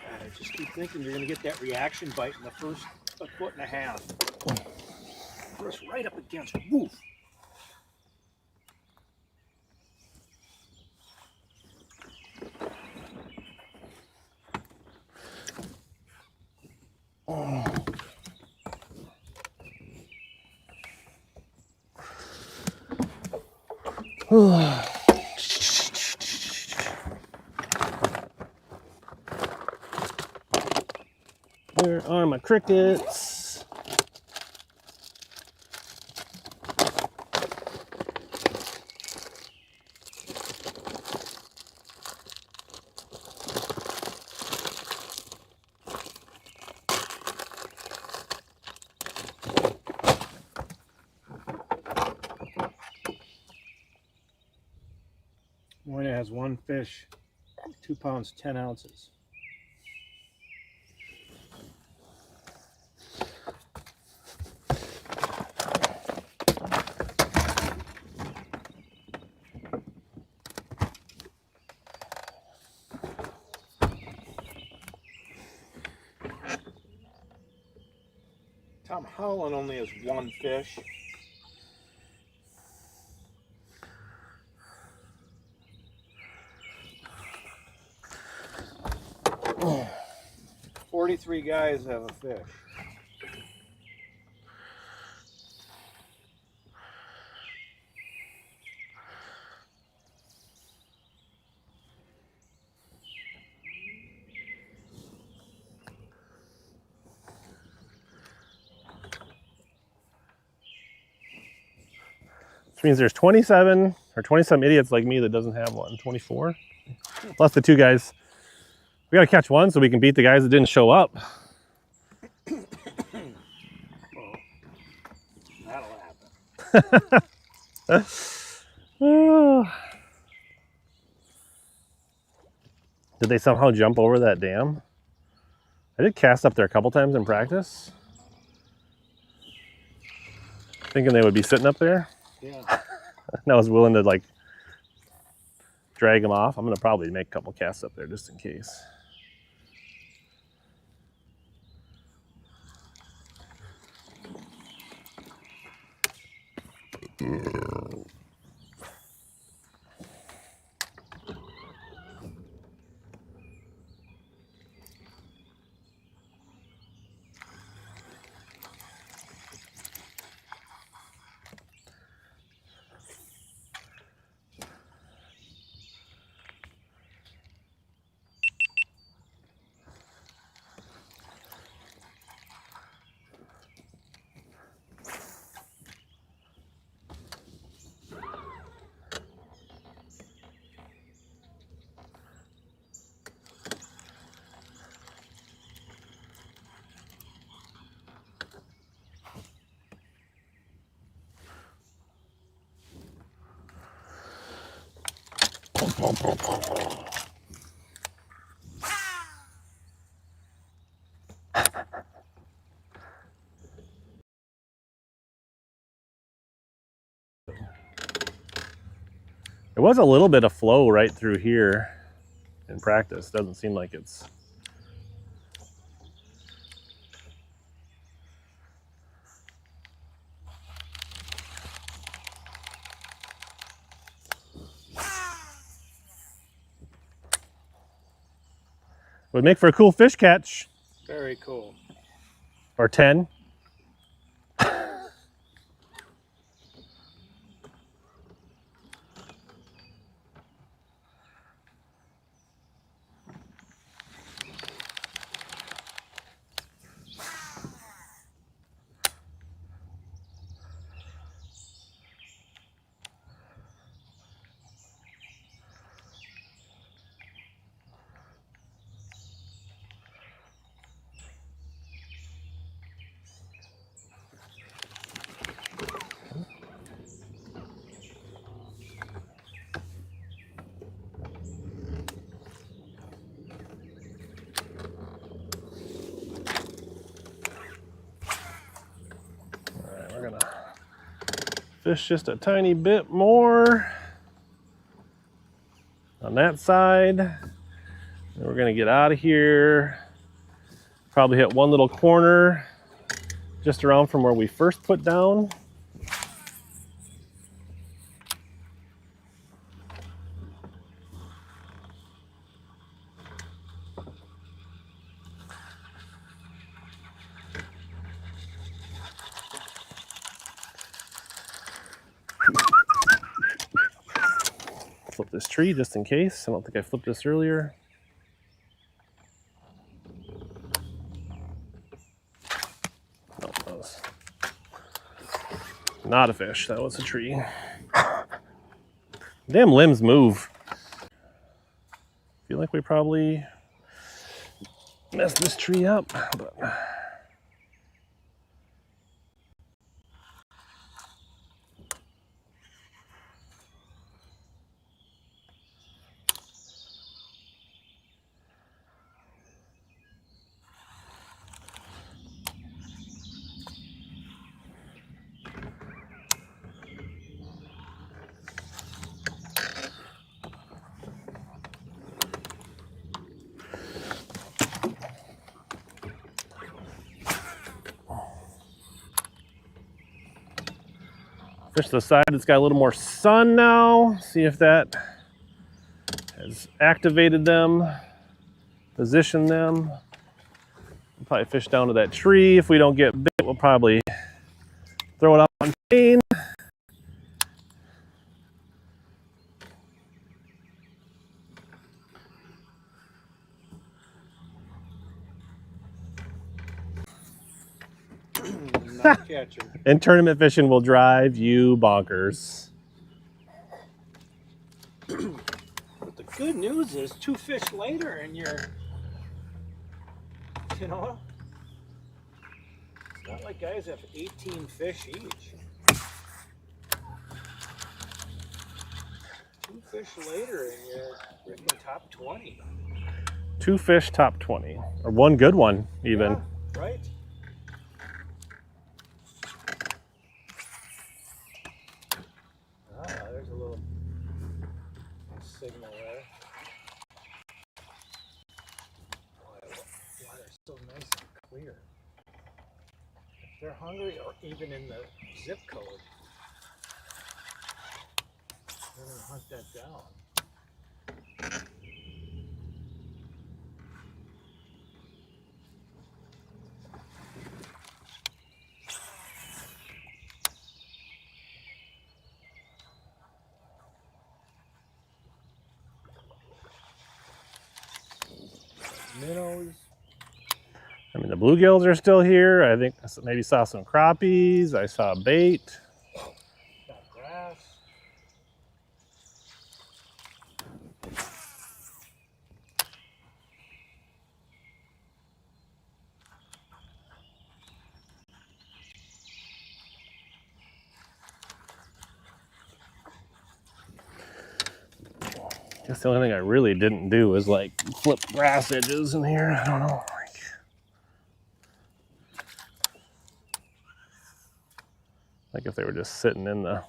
I just keep thinking you're gonna get that reaction bite in the first foot and a half. Press right up against. Woof. Where are my crickets? Moyna has one fish 2 pounds, 10 ounces. Tom Howland only has 1 fish. Oh. 43 guys have a fish. Which means there's 27 or 20-some idiots like me that doesn't have one. 24? Plus the 2 guys. We gotta catch one so we can beat the guys that didn't show up. That'll happen. Did they somehow jump over that dam? I did cast up there a couple times in practice, thinking they would be sitting up there. Yeah. And I was willing to like drag them off. I'm gonna probably make a couple casts up there just in case. There was a little bit of flow right through here in practice. Doesn't seem like it's... Would make for a cool fish catch. Very cool. Or 10. We're gonna fish just a tiny bit more on that side. And we're gonna get out of here. Probably hit one little corner just around from where we first put down. Flip this tree just in case. I don't think I flipped this earlier. No, that was not a fish. That was a tree. Damn limbs move. Feel like we probably messed this tree up, but... Fish the side that's got a little more sun now. See if that has activated them, positioned them. We'll probably fish down to that tree. If we don't get bit, we'll probably throw it up on chain. Not catching. And tournament fishing will drive you bonkers. But the good news is 2 fish later and you're, you know, it's not like guys have 18 fish each. 2 fish later and you're in the top 20. 2 fish top 20, or 1 good one even. Yeah, right? Ah, there's a little signal there. Boy, they're so nice and clear. If they're hungry, or even in the zip code, they're gonna hunt that down. Minnows. I mean, the bluegills are still here. I think I maybe saw some crappies. I saw bait. Got grass. I guess the only thing I really didn't do was like flip grass edges in here. I don't know. Like if they were just sitting in the...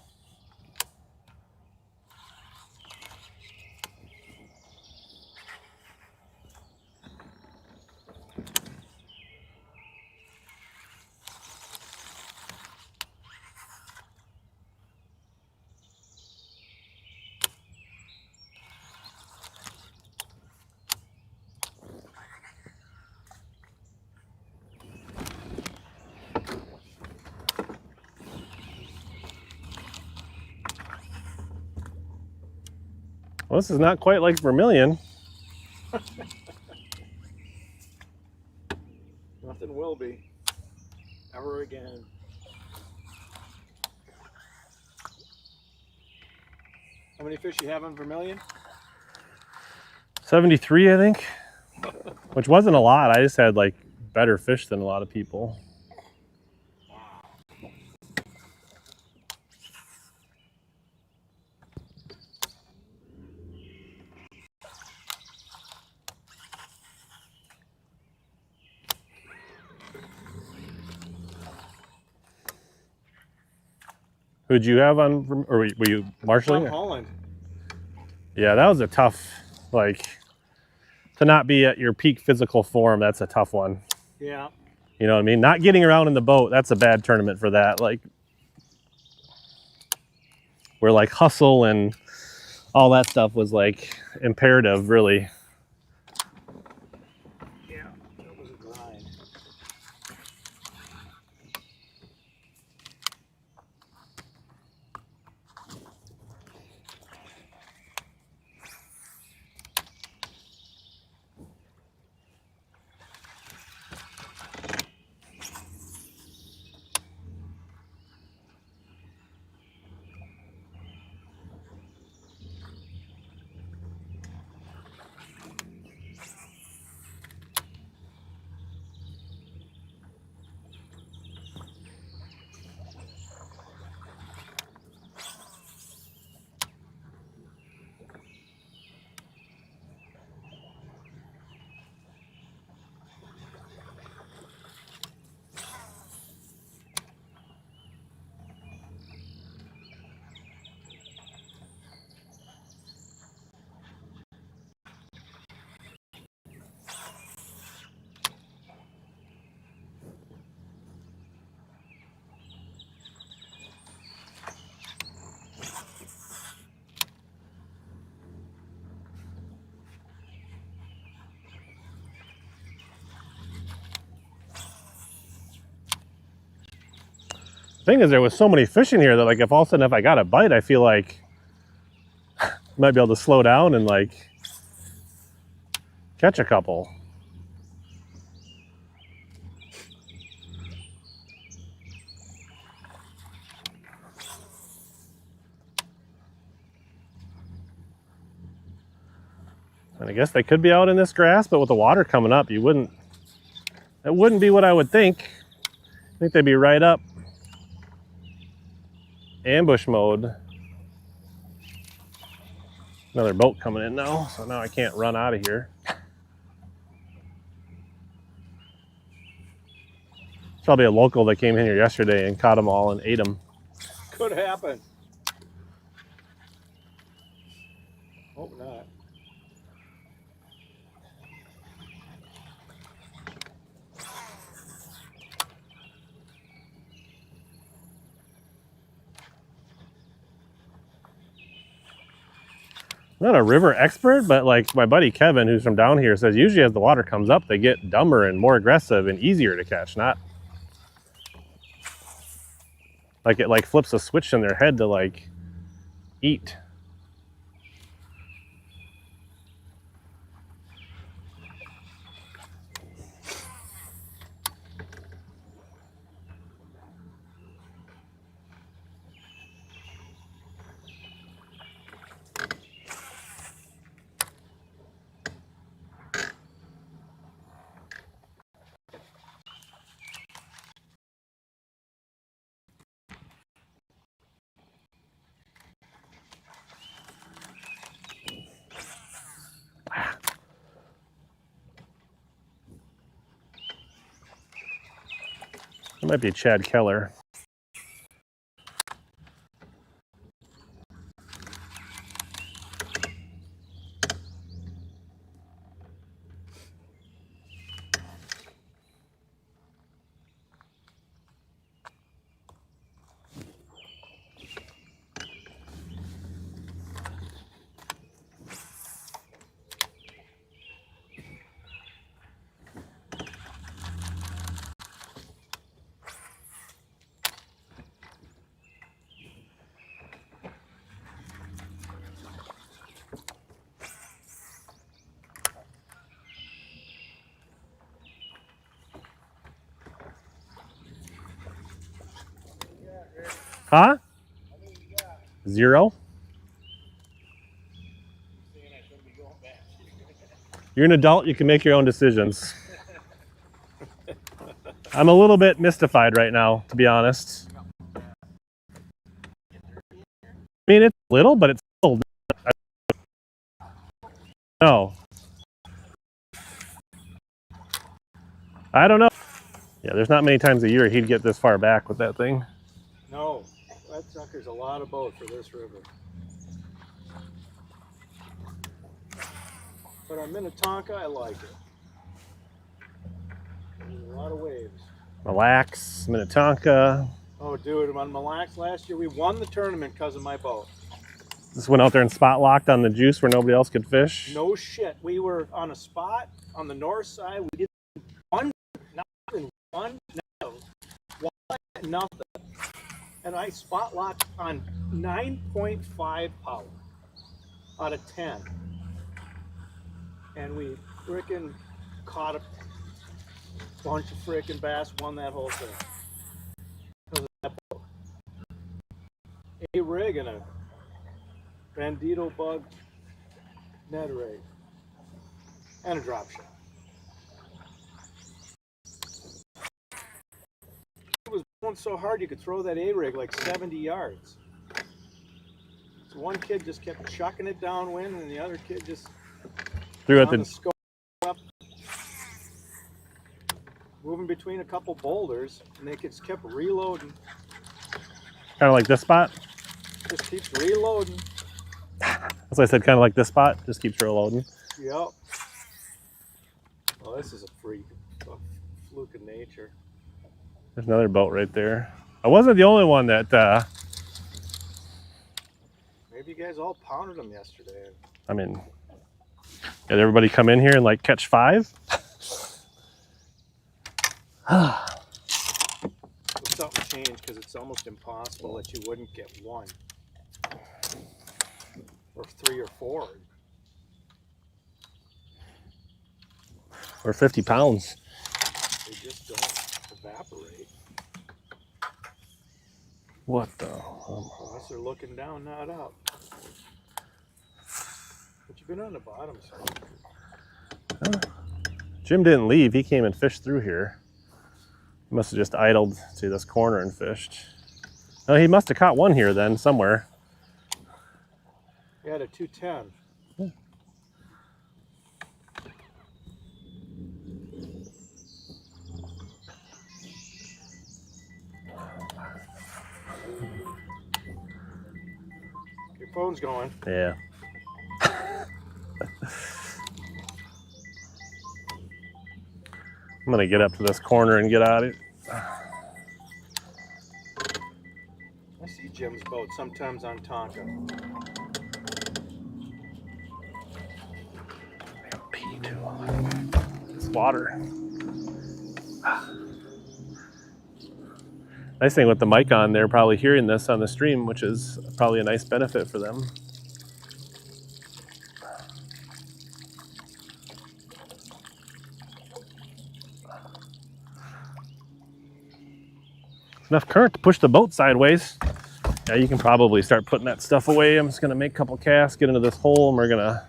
Well, this is not quite like vermilion. Nothing will be. Ever again. How many fish you have on vermilion? 73, I think. Which wasn't a lot. I just had like better fish than a lot of people. Who'd you have on, or were you marshalling? Tom Holland. Yeah, that was a tough, like, to not be at your peak physical form, that's a tough one. Yeah. You know what I mean? Not getting around in the boat, that's a bad tournament for that. Like, where like hustle and all that stuff was like imperative, really. Yeah, that was a grind. Thing is, there was so many fish in here that like if all of a sudden if I got a bite, I feel like I might be able to slow down and like catch a couple. And I guess they could be out in this grass, but with the water coming up, that wouldn't be what I would think. I think they'd be right up. Ambush mode. Another boat coming in now, so now I can't run out of here. Probably a local that came in here yesterday and caught them all and ate them. Could happen. Hope not. I'm not a river expert, but like my buddy Kevin, who's from down here, says usually as the water comes up, they get dumber and more aggressive and easier to catch. Not like it like flips a switch in their head to like eat. It might be Chad Keller. Huh? 0? You're an adult, you can make your own decisions. I'm a little bit mystified right now, to be honest. I mean, it's little, but it's still... No. I don't know. Yeah, there's not many times a year he'd get this far back with that thing. No, that sucker's a lot of boat for this river. But on Minnetonka, I like it. There's a lot of waves. Mille Lacs, Minnetonka. Oh, dude, on Mille Lacs last year, we won the tournament because of my boat. Just went out there and spot locked on the juice where nobody else could fish. No shit. We were on a spot on the north side. We did nothing. And I spot locked on 9.5 power out of 10. And we frickin' caught a bunch of frickin' bass, won that whole thing. Because of that boat. A rig and a bandito bug net rig. And a drop shot. It was going so hard you could throw that A-rig like 70 yards. So one kid just kept chucking it downwind and the other kid just Threw at on the the scope up, moving between a couple boulders, and they just kept reloading. kind of like this spot. Just keeps reloading. That's why I said kind of like this spot. Just keeps reloading. Yep. Well, this is a freak, a fluke of nature. There's another boat right there. I wasn't the only one that. Maybe you guys all pounded them yesterday. I mean, did everybody come in here and like catch 5? Something changed because it's it's almost impossible that you wouldn't get one or 3 or 4. Or 50 pounds. They just don't evaporate. What the? Unless they're looking down, not up. But you've been on the bottom, so. Jim didn't leave. He came and fished through here. He must have just idled to this corner and fished. Oh, he must have caught one here then, somewhere. He had a 210. Yeah. Your phone's going. Yeah. I'm gonna get up to this corner and get out of it. I see Jim's boat sometimes on Tonka. Pee too. It's water. Nice thing with the mic on, they're probably hearing this on the stream, which is probably a nice benefit for them. Enough current to push the boat sideways. Yeah, you can probably start putting that stuff away. I'm just gonna make a couple casts, get into this hole, and we're gonna.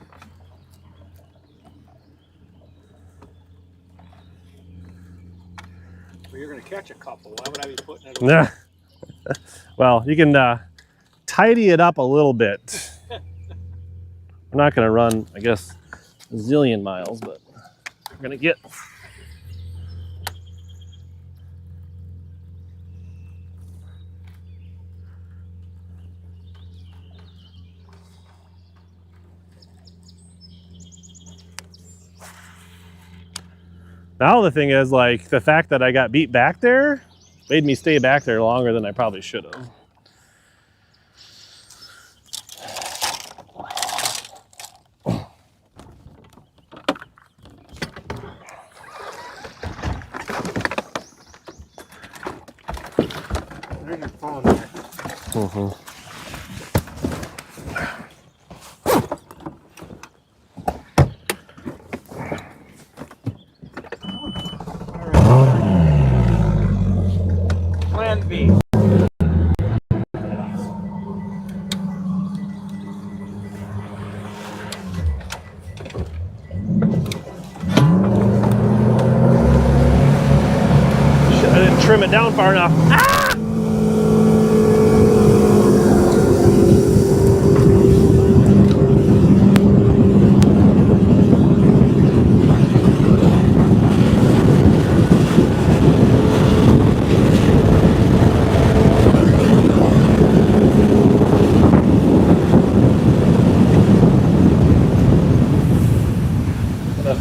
Well, you're going to catch a couple. Why would I be putting it away? Well, you can tidy it up a little bit. We're not gonna run, I guess, a zillion miles, but we're gonna get. Now the thing is, like, the fact that I got beat back there made me stay back there longer than I probably should have. There's your phone there. Mm-hmm. Plan B. Shit, I didn't trim it down far enough. Ah!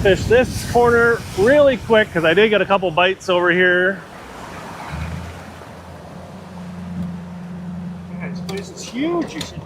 Fish this corner really quick because I did get a couple bites over here. Man, this place is huge. You should.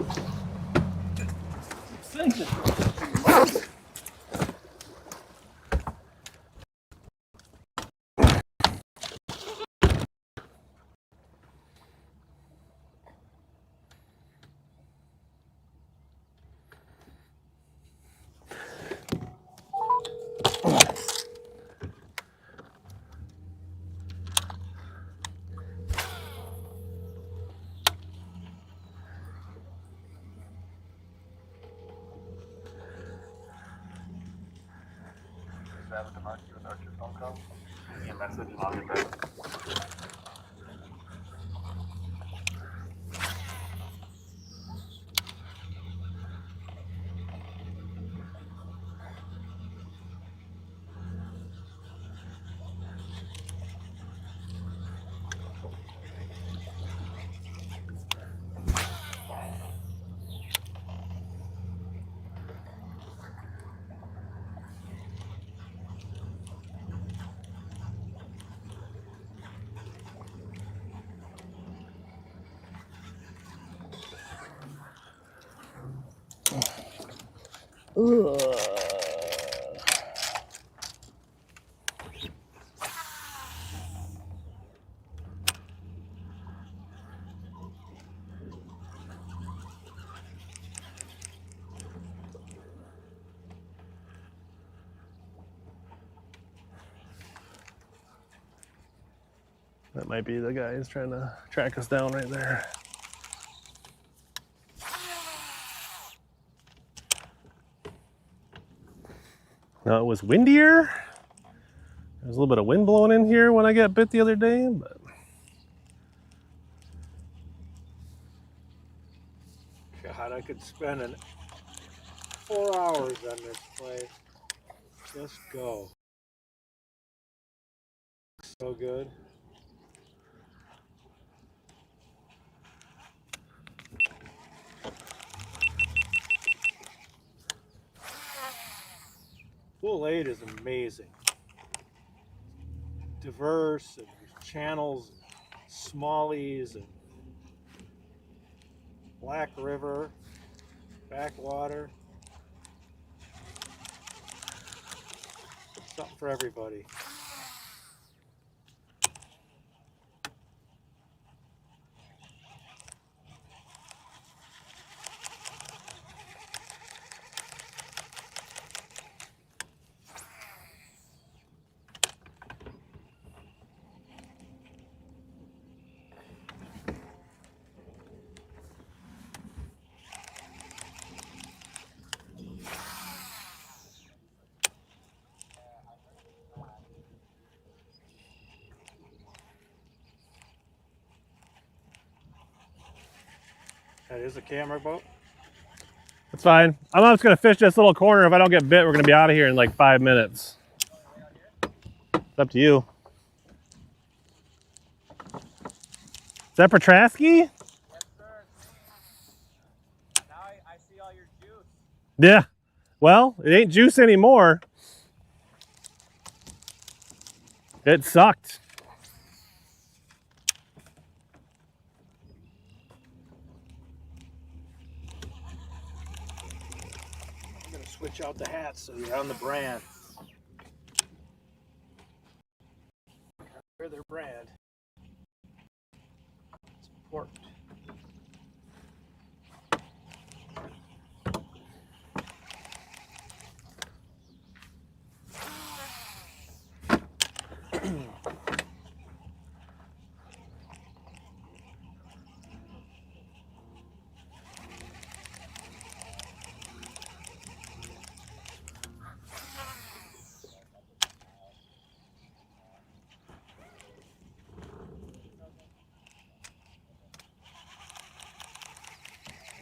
That might be the guy who's trying to track us down right there. No, it was windier. There's a little bit of wind blowing in here when I got bit the other day, but God, I could spend 4 hours on this place. Just go. So good. Pool 8 is amazing. Diverse, and there's channels, smallies, and Black River, backwater. Something for everybody. That is a camera boat. it's fine. I'm just gonna fish this little corner. If I don't get bit, we're gonna be out of here in like 5 minutes. It's up to you. Is that Petrasky? Yes, sir. Now I see all your juice. Yeah. Well, it ain't juice anymore. It sucked. I'm gonna switch out the hats so you're on the brand. Wear their brand. It's important.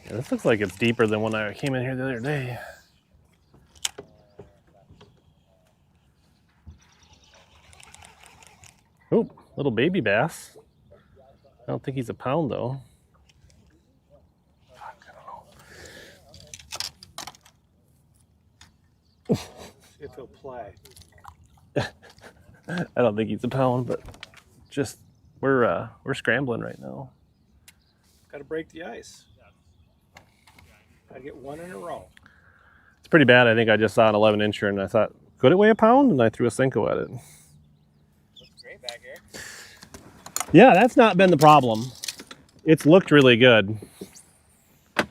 Yeah, this looks like it's deeper than when I came in here the other day. Oh, little baby bass. I don't think he's a pound though. Fuck, I See if he'll play. don't know. I don't think he's a pound, but just we're scrambling right now. Gotta break the ice. Gotta get one in a row. It's pretty bad. I think I just saw an 11-incher and I thought, could it weigh a pound? And I threw a Cinco at it. Looks great back here. Yeah, that's not been the problem. It's looked really good. You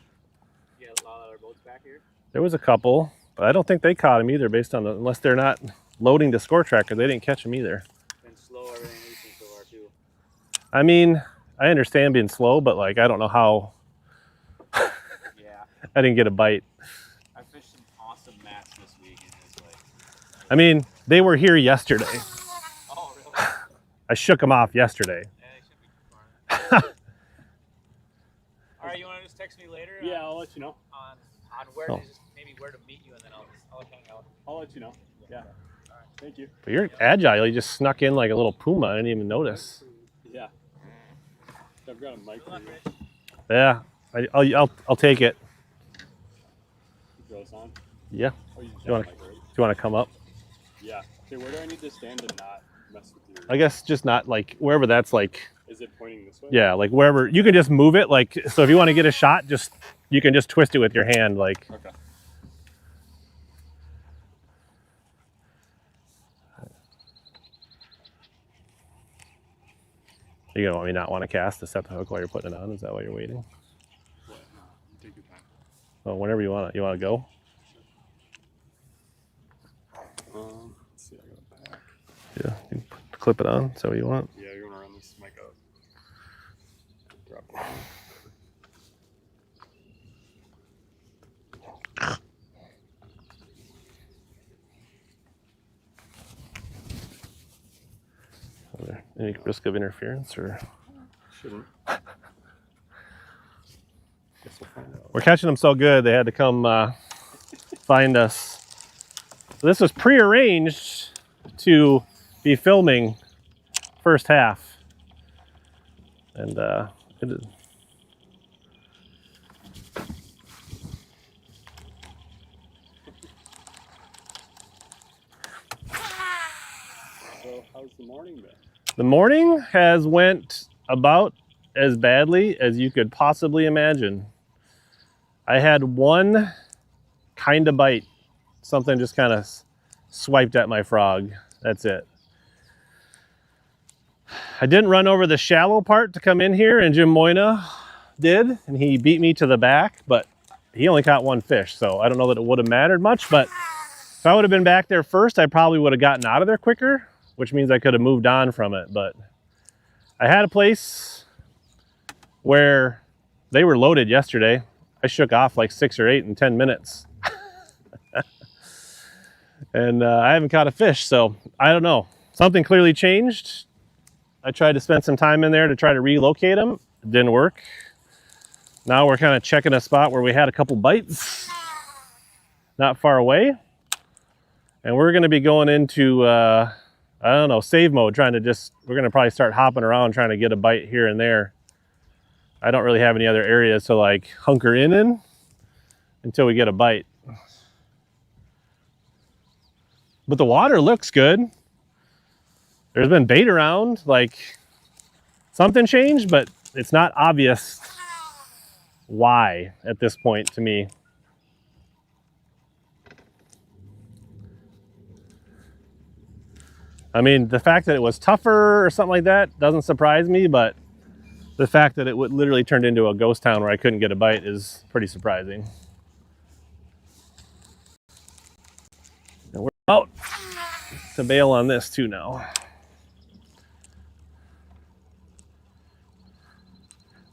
got a lot of other boats back here? There was a couple, but I don't think they caught him either based on the, unless they're not loading the score tracker, they didn't catch him either. Been slow everything we've seen so far too. I mean, I understand being slow, but like, I don't know how Yeah. I didn't get a bite. I fished some awesome mats this week and it's like, I mean, they were here yesterday. oh really? I shook them off yesterday. Yeah, they should be far. Alright, you wanna just text me later? Yeah, I'll let you know. On where Oh. to just maybe where to meet you and then I'll hang out. I'll let you know. Yeah. Thank you. But you're agile. You just snuck in like a little puma. I didn't even notice. Yeah. I've got a mic for you. Yeah, I'll take it. Throw this on. Yeah. Oh, you You want to come up? Yeah. Okay, where do I need to stand to not mess with your... I guess just not like wherever that's like. Is it pointing this way? Yeah, like wherever you can just move it. Like so, if you want to get a shot, you can just twist it with your hand. Like. Okay. You gonna want me not want to cast to set the hook while you're putting it on? Is that why you're waiting? What? No, take your time. Well, whenever you want it. You want to go? Let's see, I got a pack. Yeah. You clip it on. Is that what you want? Yeah, you're gonna run this Any risk of interference or? Shouldn't. Guess we'll find out. We're catching them so good they had to come find us. So this was prearranged to be filming first half, and it is. So how's the morning been? The morning has went about as badly as you could possibly imagine. I had one kind of bite. Something just kind of swiped at my frog. That's it. I didn't run over the shallow part to come in here, and Jim Moyna did, and he beat me to the back, but he only caught one fish, so I don't know that it would have mattered much, but if I would have been back there first, I probably would have gotten out of there quicker, which means I could have moved on from it. But I had a place where they were loaded yesterday. I shook off like 6 or 8 in 10 minutes. And I haven't caught a fish, so I don't know. Something clearly changed. I tried to spend some time in there to try to relocate them. It didn't work. Now we're kind of checking a spot where we had a couple bites not far away. And we're going to be going into, I don't know, save mode, we're going to probably start hopping around trying to get a bite here and there. I don't really have any other areas to like hunker in until we get a bite. But the water looks good. There's been bait around, like something changed, but it's not obvious why at this point to me. I mean, the fact that it was tougher or something like that doesn't surprise me, but the fact that it would literally turned into a ghost town where I couldn't get a bite is pretty surprising. And we're out to bail on this too now.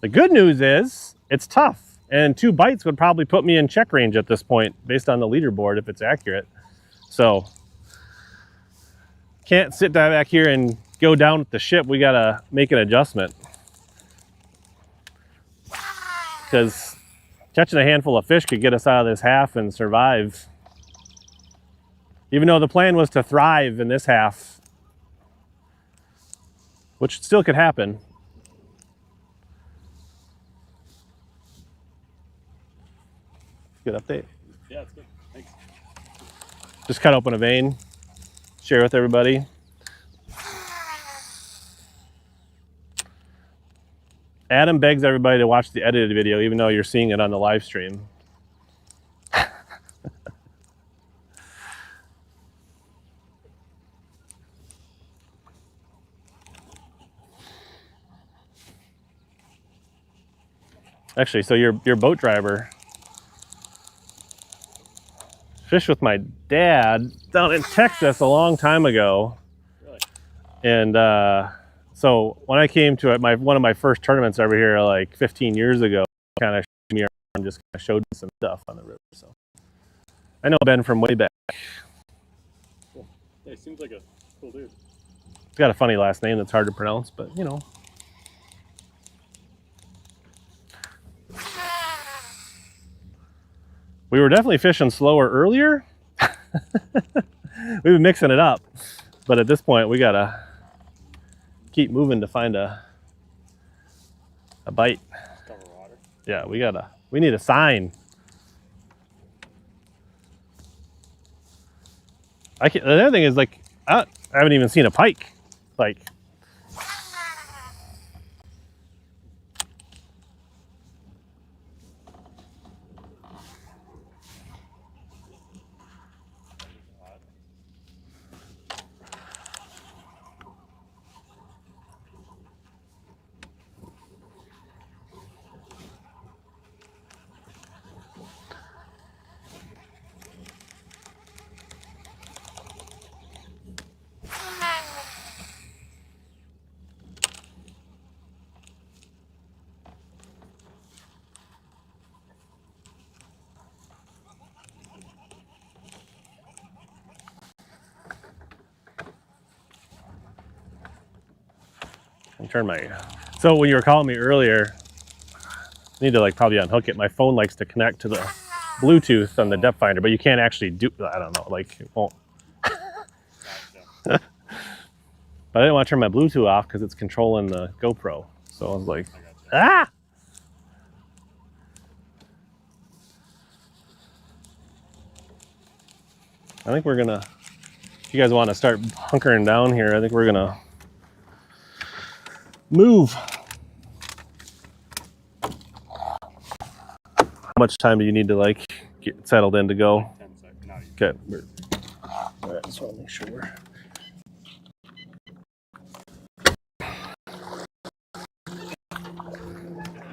The good news is it's tough, and 2 bites would probably put me in check range at this point based on the leaderboard if it's accurate. So can't sit back here and go down with the ship. We gotta make an adjustment because catching a handful of fish could get us out of this half and survive. Even though the plan was to thrive in this half, which still could happen. Good update. Yeah, it's good. Thanks. Just cut open a vein, share with everybody. Adam begs everybody to watch the edited video, even though you're seeing it on the live stream. Actually, so your boat driver fished with my dad down in Texas a long time ago. Really? And so when I came to one of my first tournaments over here like 15 years ago, kind of showed me around and just kind of showed me some stuff on the river. So I know Ben from way back. Cool. Yeah, he seems like a cool dude. He's got a funny last name that's hard to pronounce, but you know. We were definitely fishing slower earlier. We've been mixing it up, but at this point we gotta keep moving to find a bite. Cover water. Yeah, we need a sign. The other thing is, like, I haven't even seen a pike. Like, turn my. So when you were calling me earlier, I need to like probably unhook it. My phone likes to connect to the Bluetooth on the depth finder, but you can't actually do. I don't know. Like it won't. But I didn't want to turn my Bluetooth off because it's controlling the GoPro. So I was like, ah. I think we're gonna. If you guys want to start hunkering down here, I think we're gonna move. How much time do you need to like get settled in to go? 10 seconds. Not even. Okay. All right, just want to make sure we're